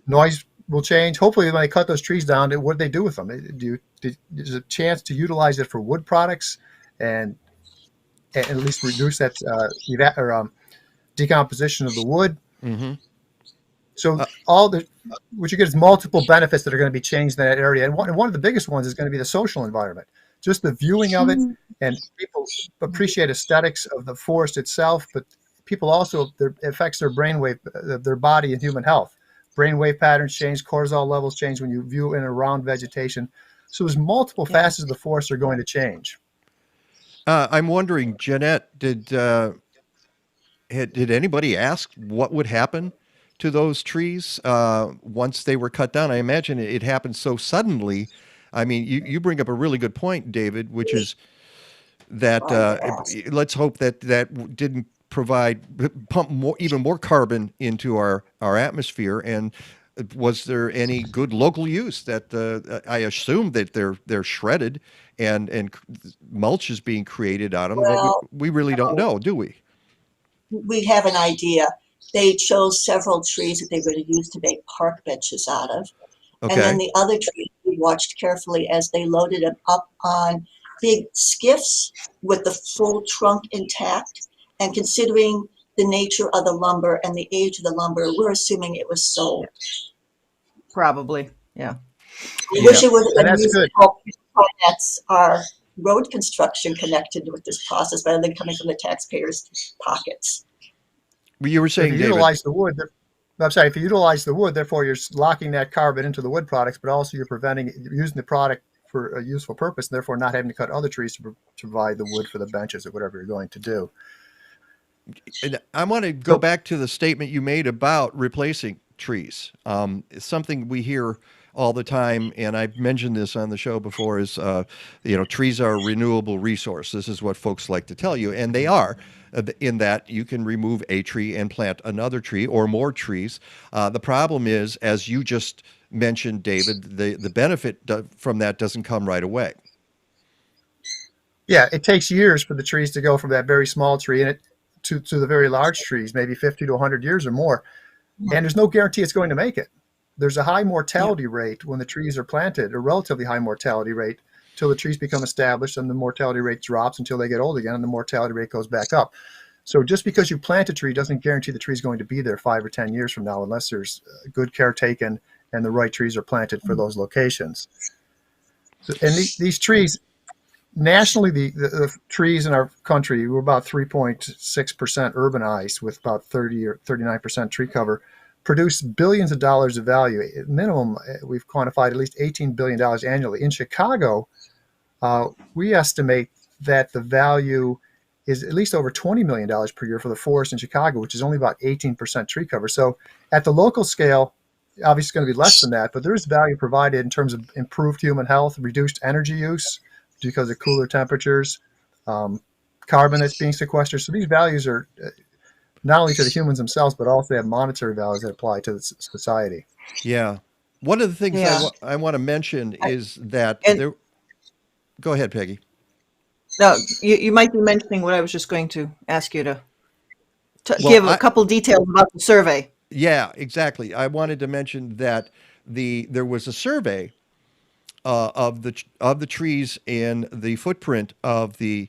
Noise will change. Hopefully, when they cut those trees down, what do they do with them? There's a chance to utilize it for wood products and at least reduce that decomposition of the wood. Mm-hmm. So what you get is multiple benefits that are going to be changed in that area. And one of the biggest ones is going to be the social environment. Just the viewing of it, and people appreciate aesthetics of the forest itself, but people also, it affects their brainwave, their body and human health. Brainwave patterns change, cortisol levels change when you view in and around vegetation. So there's multiple facets of the forest that are going to change. I'm wondering, Jeannette, did anybody ask what would happen to those trees once they were cut down? I imagine it happened so suddenly. I mean, you bring up a really good point, David, which is that let's hope that didn't pump even more carbon into our atmosphere. And was there any good local use? That I assume that they're shredded and mulch is being created out of them. Well, but we really don't know, do we? we have an idea. They chose several trees that they were going to use to make park benches out of. Okay. And then the other trees we watched carefully as they loaded them up on big skiffs with the full trunk intact. And considering the nature of the lumber and the age of the lumber, we're assuming it was sold. Probably, yeah. We wish it would have been That's used to good. help finance our road construction connected with this process rather than coming from the taxpayers' pockets. But you were saying, If you David, utilize the wood, if you utilize the wood, therefore you're locking that carbon into the wood products, but also you're using the product for a useful purpose, and therefore not having to cut other trees to provide the wood for the benches or whatever you're going to do. and I want to go back to the statement you made about replacing trees. It's something we hear all the time, and I've mentioned this on the show before, is, trees are a renewable resource. This is what folks like to tell you, and they are, in that you can remove a tree and plant another tree or more trees. The problem is, as you just mentioned, David, the benefit from that doesn't come right away. Yeah, it takes years for the trees to go from that very small tree and to the very large trees, maybe 50 to 100 years or more. And there's no guarantee it's going to make it. There's a high mortality rate when the trees are planted, a relatively high mortality rate, till the trees become established, and the mortality rate drops until they get old again, and the mortality rate goes back up. So just because you plant a tree doesn't guarantee the tree is going to be there 5 or 10 years from now, unless there's good care taken and the right trees are planted for those locations. So, and these trees, nationally, the trees in our country, we're about 3.6% urbanized with about 30 or 39% tree cover, produce billions of dollars of value. At minimum, we've quantified at least $18 billion annually. In Chicago, we estimate that the value is at least over $20 million per year for the forest in Chicago, which is only about 18% tree cover. So at the local scale, obviously it's going to be less than that, but there is value provided in terms of improved human health, reduced energy use because of cooler temperatures, carbon that's being sequestered. So these values are not only to the humans themselves, but also have monetary values that apply to the society. Yeah. One of the things I want to mention is that there. Go ahead, Peggy. No, you might be mentioning what I was just going to ask you to give a couple details about the survey. Yeah, exactly. I wanted to mention that there was a survey of the trees in the footprint of the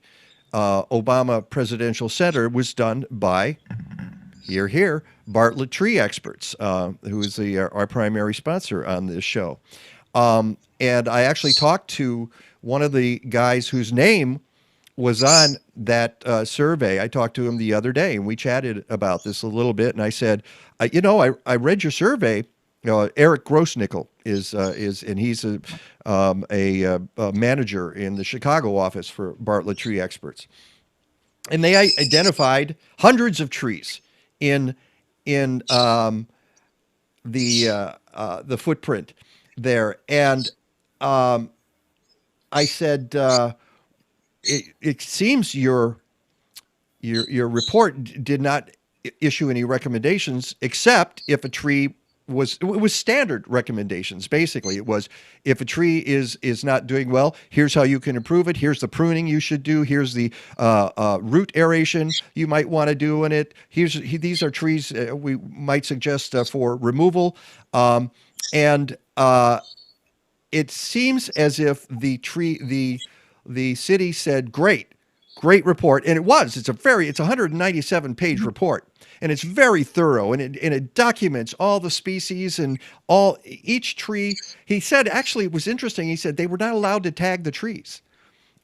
Obama Presidential Center was done by here Bartlett Tree Experts, who is our primary sponsor on this show. And I actually talked to one of the guys whose name was on that survey. I talked to him the other day, and we chatted about this a little bit. And I said, I read your survey. Eric Grossnickel is and he's a manager in the Chicago office for Bartlett Tree Experts, and they identified hundreds of trees in the footprint there, and I said, it seems your report did not issue any recommendations, except if a tree it was standard recommendations. Basically, it was, if a tree is not doing well, here's how you can improve it. Here's the pruning you should do. Here's the root aeration you might want to do in it. These are trees we might suggest for removal. And it seems as if the city said, great report. And it's a 197-page report. And it's very thorough, and it documents all the species and each tree. He said, actually, it was interesting. He said they were not allowed to tag the trees.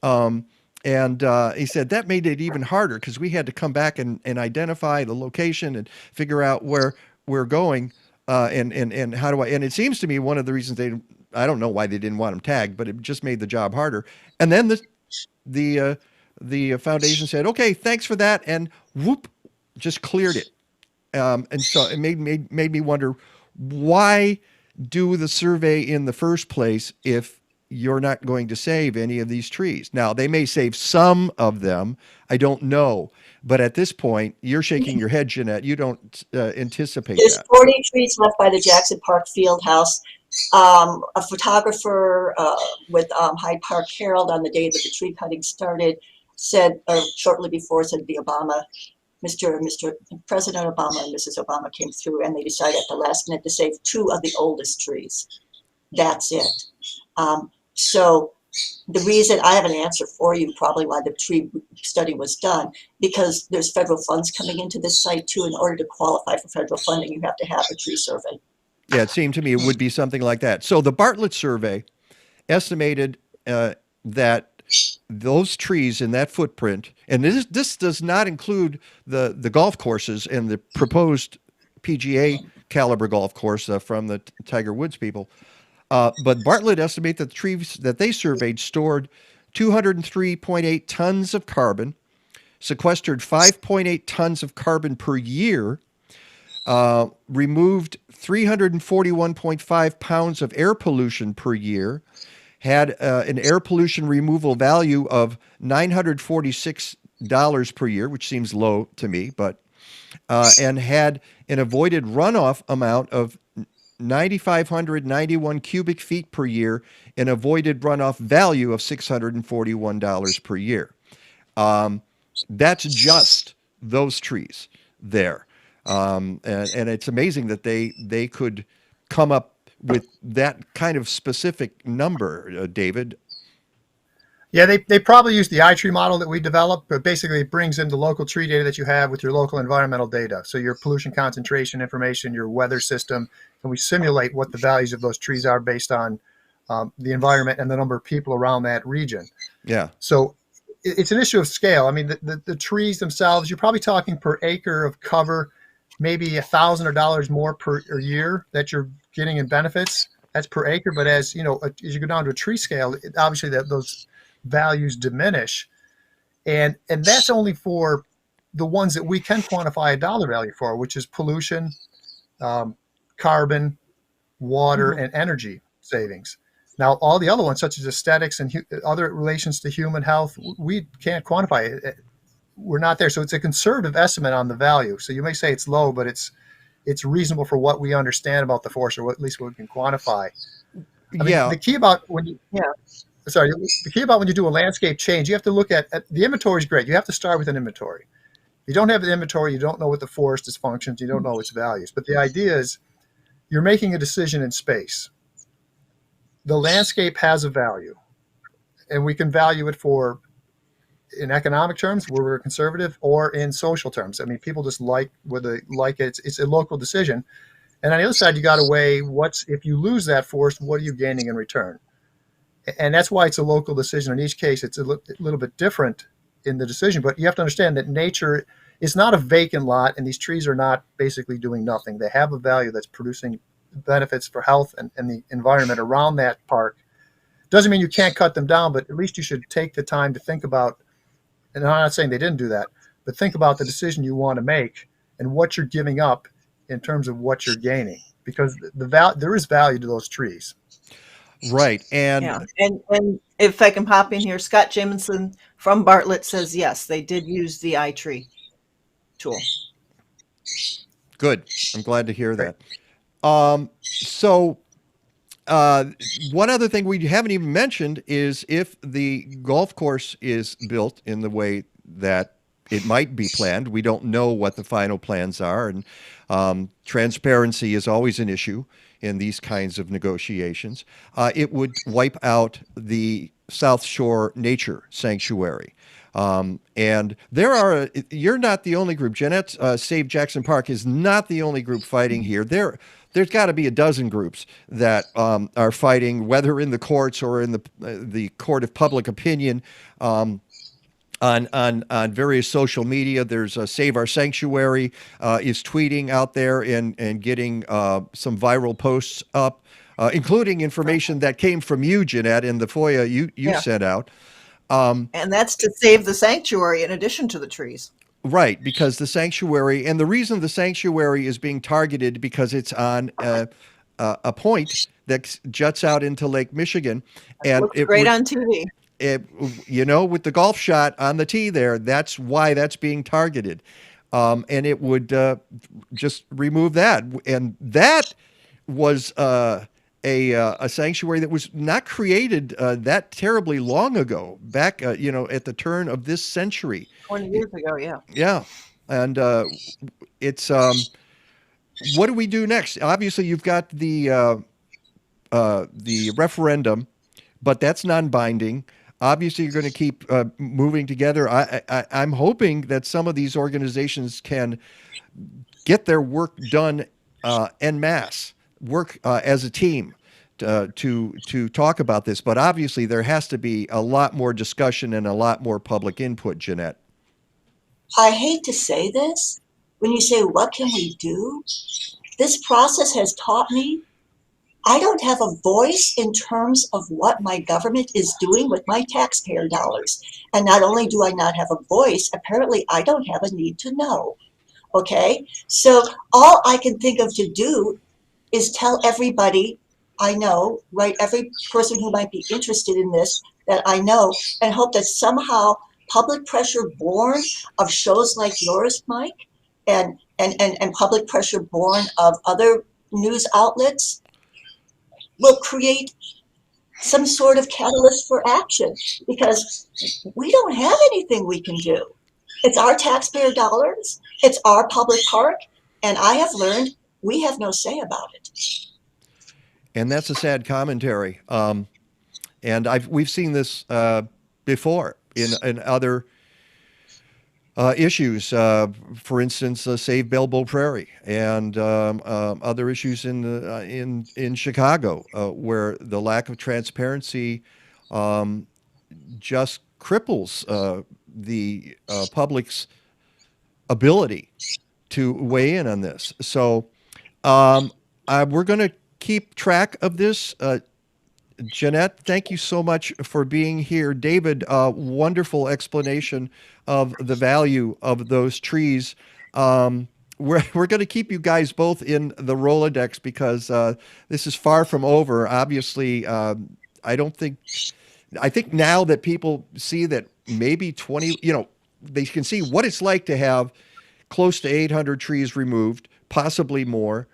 And he said that made it even harder because we had to come back and identify the location and figure out where we're going and how do and it seems to me one of the reasons I don't know why they didn't want them tagged, but it just made the job harder. And then the foundation said, okay, thanks for that, and whoop, just cleared it. And so it made me wonder, why do the survey in the first place if you're not going to save any of these trees? Now, they may save some of them. I don't know. But at this point, you're shaking your head, Jeannette. You don't anticipate There's that. 40 trees left by the Jackson Park Field House. A photographer with Hyde Park Herald on the day that the tree cutting started said, shortly before, said the Mr. President Obama and Mrs. Obama came through, and they decided at the last minute to save 2 of the oldest trees. That's it. So the reason, I have an answer for you, probably why the tree study was done, because there's federal funds coming into this site too. In order to qualify for federal funding, you have to have a tree survey. Yeah, it seemed to me it would be something like that. So the Bartlett survey estimated that those trees in that footprint, and this does not include the golf courses and the proposed PGA-calibre golf course from the Tiger Woods people, but Bartlett estimate that the trees that they surveyed stored 203.8 tons of carbon, sequestered 5.8 tons of carbon per year, removed 341.5 pounds of air pollution per year, had an air pollution removal value of $946 per year, which seems low to me, but and had an avoided runoff amount of 9,591 cubic feet per year, an avoided runoff value of $641 per year. That's just those trees there. And it's amazing that they could come up with that kind of specific number, David. Yeah, they probably use the iTree model that we developed, but basically it brings in the local tree data that you have with your local environmental data. So your pollution concentration information, your weather system, and we simulate what the values of those trees are based on the environment and the number of people around that region. Yeah. So it's an issue of scale. I mean, the trees themselves, you're probably talking per acre of cover, maybe $1,000 more per year that you're getting in benefits. That's per acre. But as you know, as you go down to a tree scale, obviously those values diminish, and that's only for the ones that we can quantify a dollar value for, which is pollution, carbon, water, and energy savings. Now, all the other ones, such as aesthetics and other relations to human health, we can't quantify it. We're not there. So it's a conservative estimate on the value. So you may say it's low, but it's reasonable for what we understand about the forest, or at least what we can quantify. I mean, the key about when you the key about when you do a landscape change, you have to look at the inventory is great. You have to start with an inventory. If you don't have an inventory, you don't know what the forest is functions, you don't know its values. But the idea is you're making a decision in space. The landscape has a value, and we can value it for in economic terms where we're conservative, or in social terms. I mean, people just like whether like it. It's a local decision. And on the other side, you got to weigh if you lose that forest, what are you gaining in return? And that's why it's a local decision. In each case, it's a little bit different in the decision. But you have to understand that nature is not a vacant lot, and these trees are not basically doing nothing. They have a value that's producing benefits for health and the environment around that park. Doesn't mean you can't cut them down, but at least you should take the time to think about, and I'm not saying they didn't do that, but think about the decision you want to make and what you're giving up in terms of what you're gaining, because there is value to those trees. Right. And if I can pop in here, Scott Jamison from Bartlett says, yes, they did use the iTree tool. Good. I'm glad to hear that. So one other thing we haven't even mentioned is if the golf course is built in the way that it might be planned, we don't know what the final plans are. And transparency is always an issue in these kinds of negotiations. It would wipe out the South Shore Nature Sanctuary. And you're not the only group. Jeannette Save Jackson Park is not the only group fighting here. There's got to be a dozen groups that are fighting, whether in the courts or in the court of public opinion, on various social media. There's Save Our Sanctuary is tweeting out there and getting some viral posts up, including information that came from you, Jeannette, in the FOIA you sent out. And that's to save the sanctuary in addition to the trees. Right, because the sanctuary, and the reason the sanctuary is being targeted because it's on a point that juts out into Lake Michigan. And looks great on TV. With the golf shot on the tee there, that's why that's being targeted. And it would just remove that. And that was a sanctuary that was not created that terribly long ago, back, at the turn of this century. 20 years ago, yeah. Yeah. And it's, what do we do next? Obviously, you've got the referendum, but that's non-binding. Obviously, you're going to keep moving together. I'm hoping that some of these organizations can get their work done en masse, work as a team to talk about this. But obviously, there has to be a lot more discussion and a lot more public input, Jeannette. I hate to say this. When you say, what can we do? This process has taught me I don't have a voice in terms of what my government is doing with my taxpayer dollars. And not only do I not have a voice, apparently I don't have a need to know. Okay? So all I can think of to do is tell everybody I know, right? Every person who might be interested in this that I know, and hope that somehow public pressure born of shows like yours, Mike, and public pressure born of other news outlets will create some sort of catalyst for action, because we don't have anything we can do. It's our taxpayer dollars, it's our public park, and I have learned we have no say about it. And that's a sad commentary. And we've seen this before in other issues. For instance, Save Bilbo Prairie, and other issues in Chicago, where the lack of transparency just cripples the public's ability to weigh in on this. So we're going to keep track of this. Jeannette, thank you so much for being here. David, wonderful explanation of the value of those trees. We're going to keep you guys both in the Rolodex, because this is far from over. Obviously, I think now that people see that maybe 20, they can see what it's like to have close to 800 trees removed, possibly more.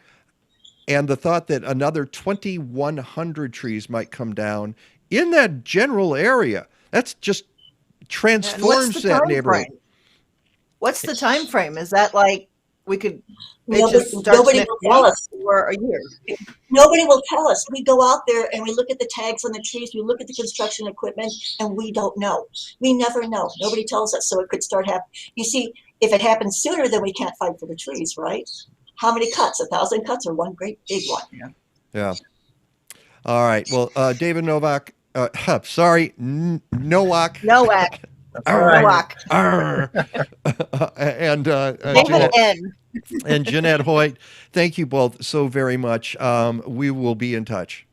And the thought that another 2,100 trees might come down in that general area, that's just transforms that neighborhood. What's the time frame? Is that like we could nobody will tell us for a year? Nobody will tell us. We go out there and we look at the tags on the trees, we look at the construction equipment, and we don't know. We never know. Nobody tells us, so it could start happening. You see, if it happens sooner, then we can't fight for the trees, right? How many cuts? 1,000 cuts, or one great big one? Yeah. All right. Well, David Nowak, sorry, Nowak. Nowak. Nowak. And Jeannette Hoyt, thank you both so very much. We will be in touch.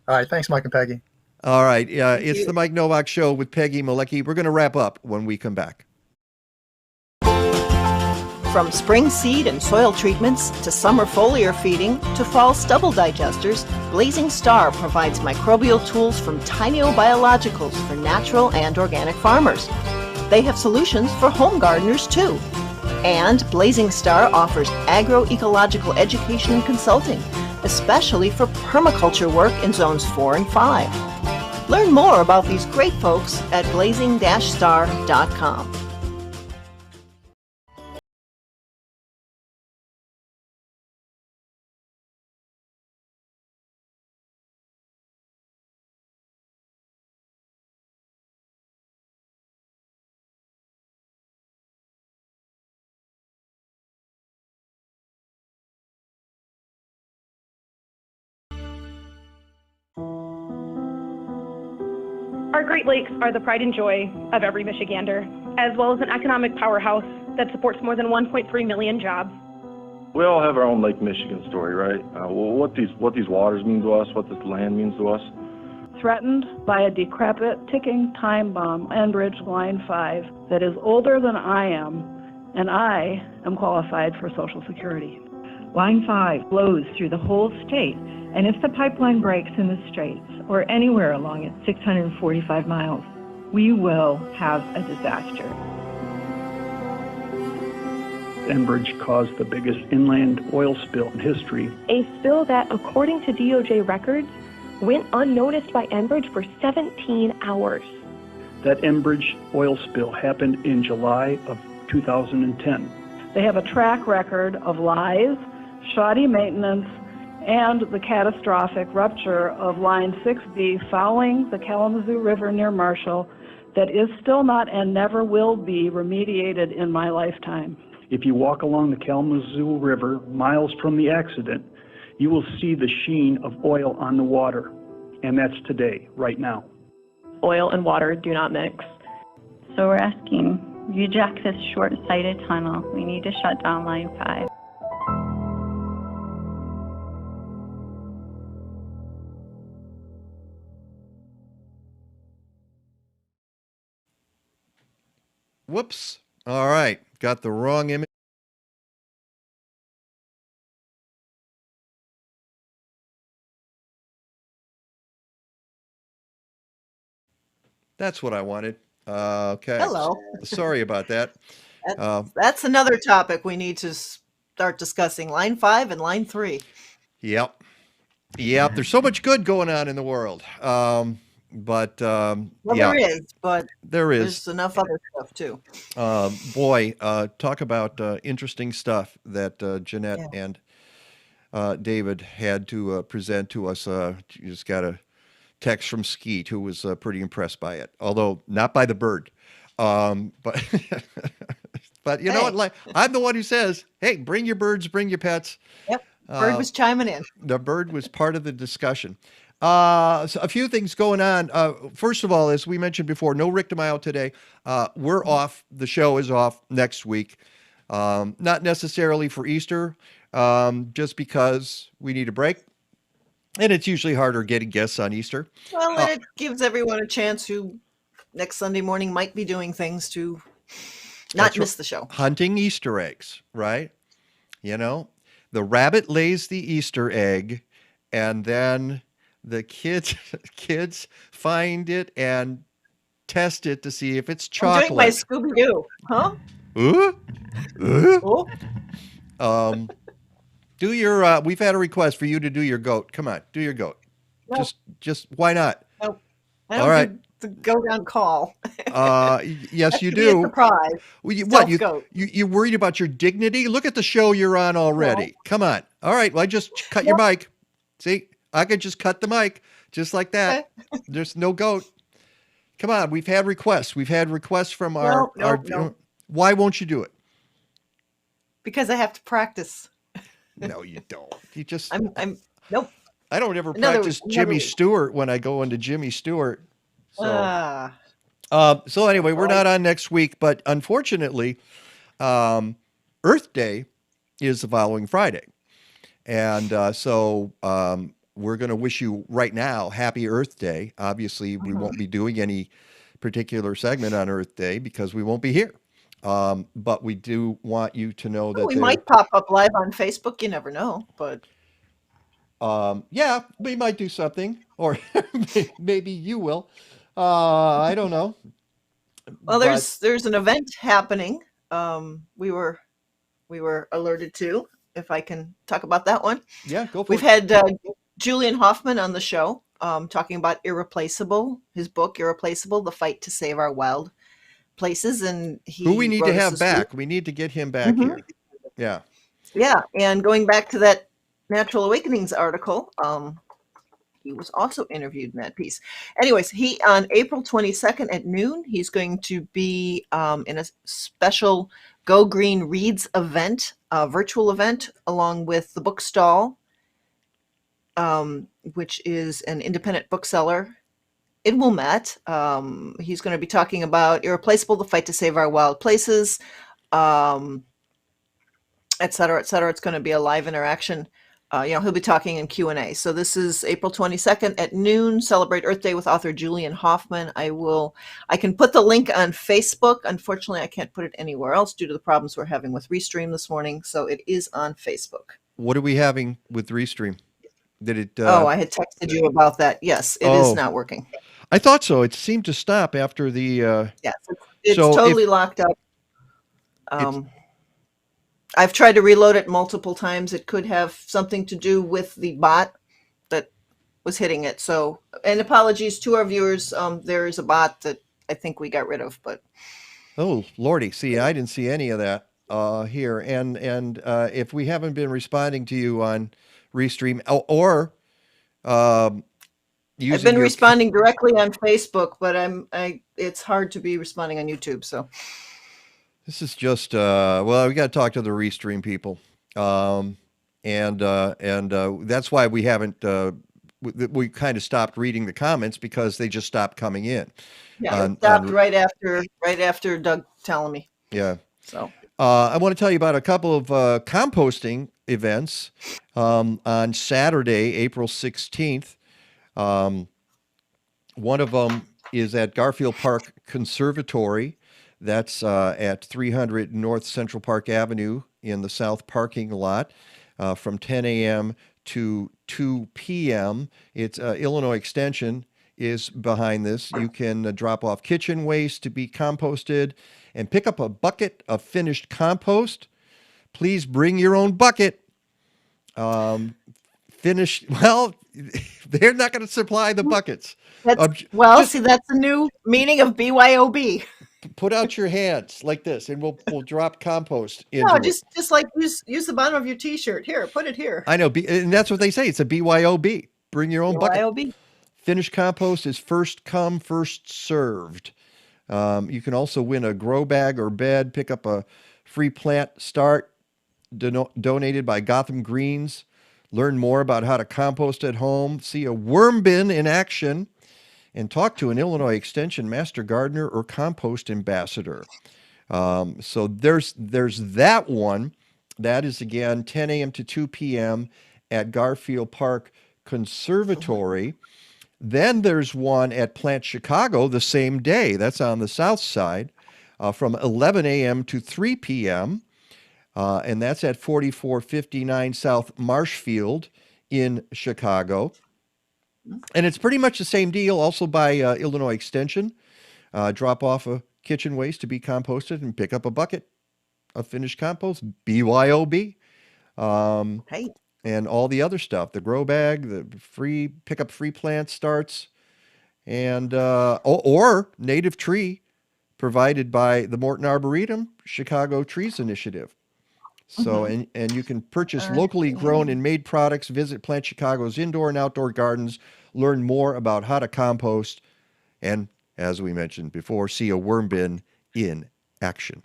All right. Thanks, Mike and Peggy. All right. It's the Mike Nowak Show with Peggy Malecki. We're going to wrap up when we come back. From spring seed and soil treatments to summer foliar feeding to fall stubble digesters, Blazing Star provides microbial tools from tiny biologicals for natural and organic farmers. They have solutions for home gardeners too. And Blazing Star offers agroecological education and consulting, especially for permaculture work in zones 4 and 5. Learn more about these great folks at blazing-star.com. Our Great Lakes are the pride and joy of every Michigander, as well as an economic powerhouse that supports more than 1.3 million jobs. We all have our own Lake Michigan story, right? What these waters mean to us, what this land means to us. Threatened by a decrepit, ticking time bomb, Enbridge Line 5, that is older than I am, and I am qualified for Social Security. Line 5 flows through the whole state, and if the pipeline breaks in the Straits or anywhere along its 645 miles, we will have a disaster. Enbridge caused the biggest inland oil spill in history. A spill that, according to DOJ records, went unnoticed by Enbridge for 17 hours. That Enbridge oil spill happened in July of 2010. They have a track record of lies, shoddy maintenance, and the catastrophic rupture of Line 6B following the Kalamazoo River near Marshall that is still not and never will be remediated in my lifetime. If you walk along the Kalamazoo River miles from the accident, you will see the sheen of oil on the water, and that's today, right now. Oil and water do not mix. So we're asking, reject this short-sighted tunnel. We need to shut down Line 5. Whoops. All right. Got the wrong image. That's what I wanted. Okay. Hello. Sorry about that. That's another topic we need to start discussing. Line 5 and Line 3. Yep. There's so much good going on in the world. Well, yeah, there is, but there is. there's enough other stuff too. Boy, talk about interesting stuff that Jeannette Yeah. and David had to present to us. You just got a text from Skeet, who was pretty impressed by it, although not by the bird. But but you know what? Like, I'm the one who says, "Hey, bring your birds, bring your pets." Yep. Bird was chiming in. The bird was part of the discussion. So a few things going on. First of all, as we mentioned before, no Rick DeMaio today. We're off. The show is off next week. Not necessarily for Easter, just because we need a break. And it's usually harder getting guests on Easter. Well, and it gives everyone a chance who next Sunday morning might be doing things to not miss the show. Hunting Easter eggs, right? You know, the rabbit lays the Easter egg, and then the kids find it and test it to see if it's chocolate. I'm doing my Scooby-Doo, huh? Do your. We've had a request for you to do your goat. Come on, do your goat. No. Just why not? No, I don't All right. do the go down call. Yes, That you should be a do. surprise. Well, Stealth you goat. worried about your dignity? Look at the show you're on already. Come on. All right. Well, I just cut your mic. See, I could just cut the mic just like that. There's no goat. Come on. We've had requests. We've had requests from our. No. Why won't you do it? Because I have to practice. No, you don't. You just. I'm nope. I don't ever Another practice week, Jimmy another week. Stewart when I go into Jimmy Stewart. So, Ah. so anyway, we're not on next week, but unfortunately, Earth Day is the following Friday. And so we're going to wish you right now Happy Earth Day. Obviously, we won't be doing any particular segment on Earth Day because we won't be here. But we do want you to know that we might pop up live on Facebook. You never know, but yeah, we might do something, or maybe you will. I don't know. well, there's an event happening. We were alerted to. If I can talk about that one. Yeah, go for We've it. had Julian Hoffman on the show talking about Irreplaceable, his book Irreplaceable: The Fight to Save Our Wild Places, and Who we need to wrote us have this back. week. We need to get him back here. Yeah. Yeah, and going back to that Natural Awakenings article, he was also interviewed in that piece. Anyways, he on April 22nd at noon, he's going to be in a special Go Green Reads event, a virtual event, along with the book stall, which is an independent bookseller in Wilmette. He's going to be talking about Irreplaceable: The Fight to Save Our Wild Places, et cetera, et cetera. It's going to be a live interaction. He'll be talking in Q&A. So this is April 22nd at noon. Celebrate Earth Day with author Julian Hoffman. I can put the link on Facebook. Unfortunately, I can't put it anywhere else due to the problems we're having with Restream this morning. So it is on Facebook. What are we having with Restream? Did it? I had texted you about that. Yes, it is not working. I thought so. It seemed to stop after the. Yes, it's so totally locked up. I've tried to reload it multiple times. It could have something to do with the bot that was hitting it. So, and apologies to our viewers. There is a bot that I think we got rid of, but. Oh, Lordy. See, I didn't see any of that here. And if we haven't been responding to you on Restream or using I've been responding directly on Facebook, but it's hard to be responding on YouTube. So. This is just, we got to talk to the Restream people. And that's why we haven't, we kind of stopped reading the comments because they just stopped coming in. Yeah, it stopped right after Doug Tallamy. Yeah. So I want to tell you about a couple of composting events on Saturday, April 16th. One of them is at Garfield Park Conservatory. That's at 300 North Central Park Avenue in the south parking lot from 10 a.m. to 2 p.m. It's Illinois Extension is behind this. You can drop off kitchen waste to be composted and pick up a bucket of finished compost. Please bring your own bucket. finish. Well, they're not going to supply the buckets. See, that's the new meaning of BYOB. Put out your hands like this, and we'll drop compost into No, it. just like use the bottom of your T-shirt. Here, put it here. I know, and that's what they say. It's a BYOB. Bring your own bucket. BYOB. Finished compost is first come, first served. You can also win a grow bag or bed. Pick up a free plant start donated by Gotham Greens. Learn more about how to compost at home. See a worm bin in action. And talk to an Illinois Extension Master Gardener or Compost Ambassador. So there's that one. That is, again, 10 a.m. to 2 p.m. at Garfield Park Conservatory. Then there's one at Plant Chicago the same day. That's on the south side from 11 a.m. to 3 p.m. And that's at 4459 South Marshfield in Chicago. And it's pretty much the same deal also by Illinois Extension. Drop off a kitchen waste to be composted and pick up a bucket of finished compost, BYOB. And all the other stuff, the grow bag, the free pick up free plant starts, and or native tree provided by the Morton Arboretum Chicago Trees Initiative. So, and you can purchase locally grown and made products, visit Plant Chicago's indoor and outdoor gardens, learn more about how to compost, and, as we mentioned before, see a worm bin in action.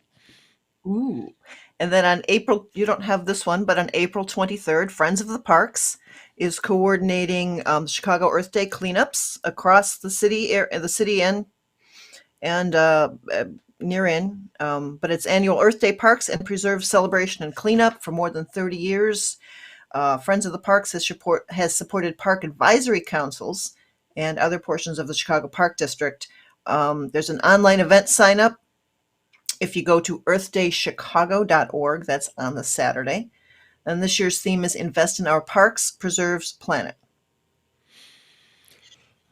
Ooh. And then on April, you don't have this one, but on April 23rd, Friends of the Parks is coordinating Chicago Earth Day cleanups across the city and near in, but it's annual Earth Day Parks and Preserves celebration and cleanup for more than 30 years. Friends of the Parks has supported park advisory councils and other portions of the Chicago Park District. There's an online event sign up. If you go to earthdaychicago.org, that's on the Saturday. And this year's theme is Invest in Our Parks, Preserves Planet.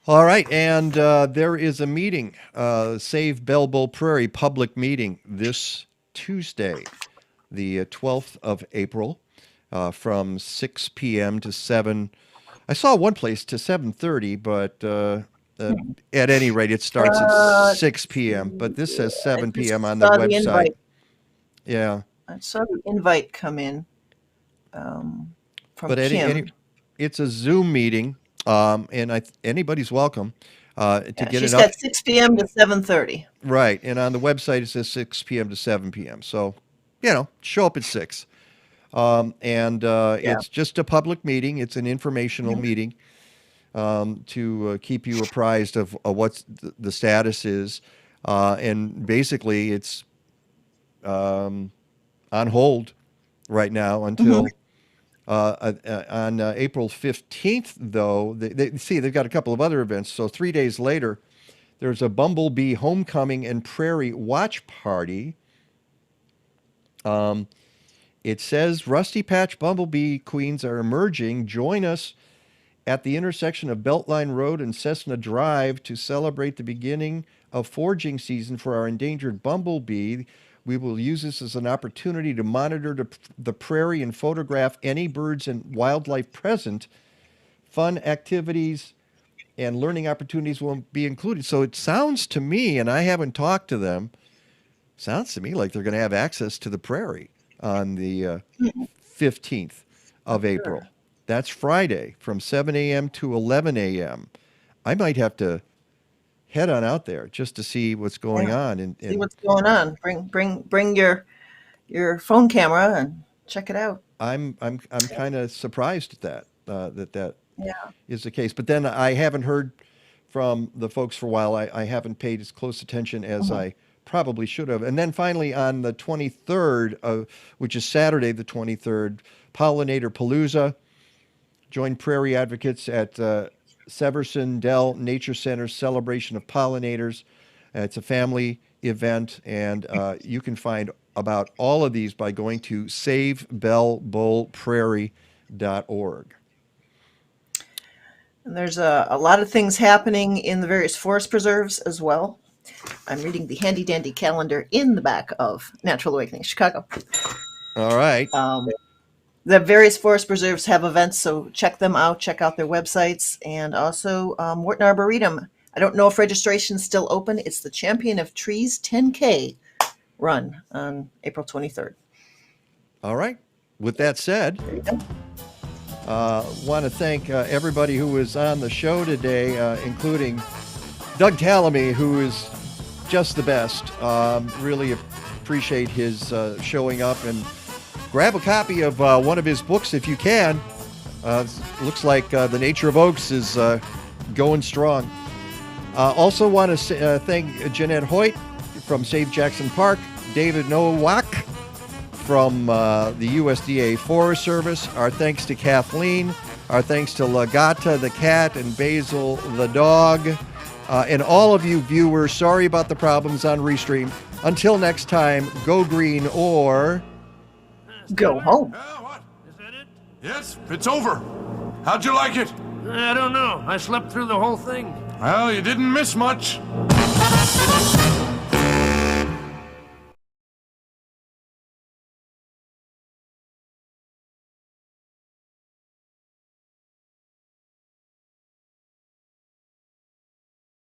All right, and there is a meeting, Save Bell Bowl Prairie public meeting this Tuesday, the 12th of April, from 6 p.m. to 7. I saw one place to 7:30, but at any rate, it starts at 6 p.m., but this says 7 p.m. on the website. Yeah. I saw the invite come in from Kim. It's a Zoom meeting. And anybody's welcome to get it up. She said 6 p.m. to 7:30. Right, and on the website it says 6 p.m. to 7 p.m. So, show up at 6. It's just a public meeting. It's an informational meeting to keep you apprised of what the status is. And basically, it's on hold right now until... on April 15th, though, they've got a couple of other events. So 3 days later, there's a Bumblebee Homecoming and Prairie Watch Party. It says Rusty Patch Bumblebee Queens are emerging. Join us at the intersection of Beltline Road and Cessna Drive to celebrate the beginning of foraging season for our endangered bumblebee. We will use this as an opportunity to monitor the prairie and photograph any birds and wildlife present. Fun activities and learning opportunities will be included. So it sounds to me, and I haven't talked to them, sounds to me like they're going to have access to the prairie on the 15th of April. That's Friday from 7 a.m. to 11 a.m. I might have to head on out there just to see what's going on and see what's going on. Bring your phone camera and check it out. I'm kind of surprised at that is the case. But then I haven't heard from the folks for a while. I haven't paid as close attention as I probably should have. And then finally on the 23rd, which is Saturday the 23rd, Pollinator Palooza. Join prairie advocates at Severson Dell Nature Center's celebration of pollinators. It's a family event, and you can find about all of these by going to savebellbowlprairie.org. And there's a lot of things happening in the various forest preserves as well. I'm reading the handy dandy calendar in the back of Natural Awakening Chicago. All right. The various forest preserves have events, so check them out. Check out their websites. And also Morton Arboretum. I don't know if registration's still open. It's the Champion of Trees 10K run on April 23rd. All right. With that said, want to thank everybody who was on the show today, including Doug Tallamy, who is just the best. Really appreciate his showing up, and grab a copy of one of his books if you can. Looks like The Nature of Oaks is going strong. Also want to thank Jeannette Hoyt from Save Jackson Park, David Nowak from the USDA Forest Service. Our thanks to Kathleen. Our thanks to Lagata the cat and Basil the dog. And all of you viewers, sorry about the problems on Restream. Until next time, go green or go home. Yes, it's over. How'd you like it? I don't know. I slept through the whole thing. Well, you didn't miss much.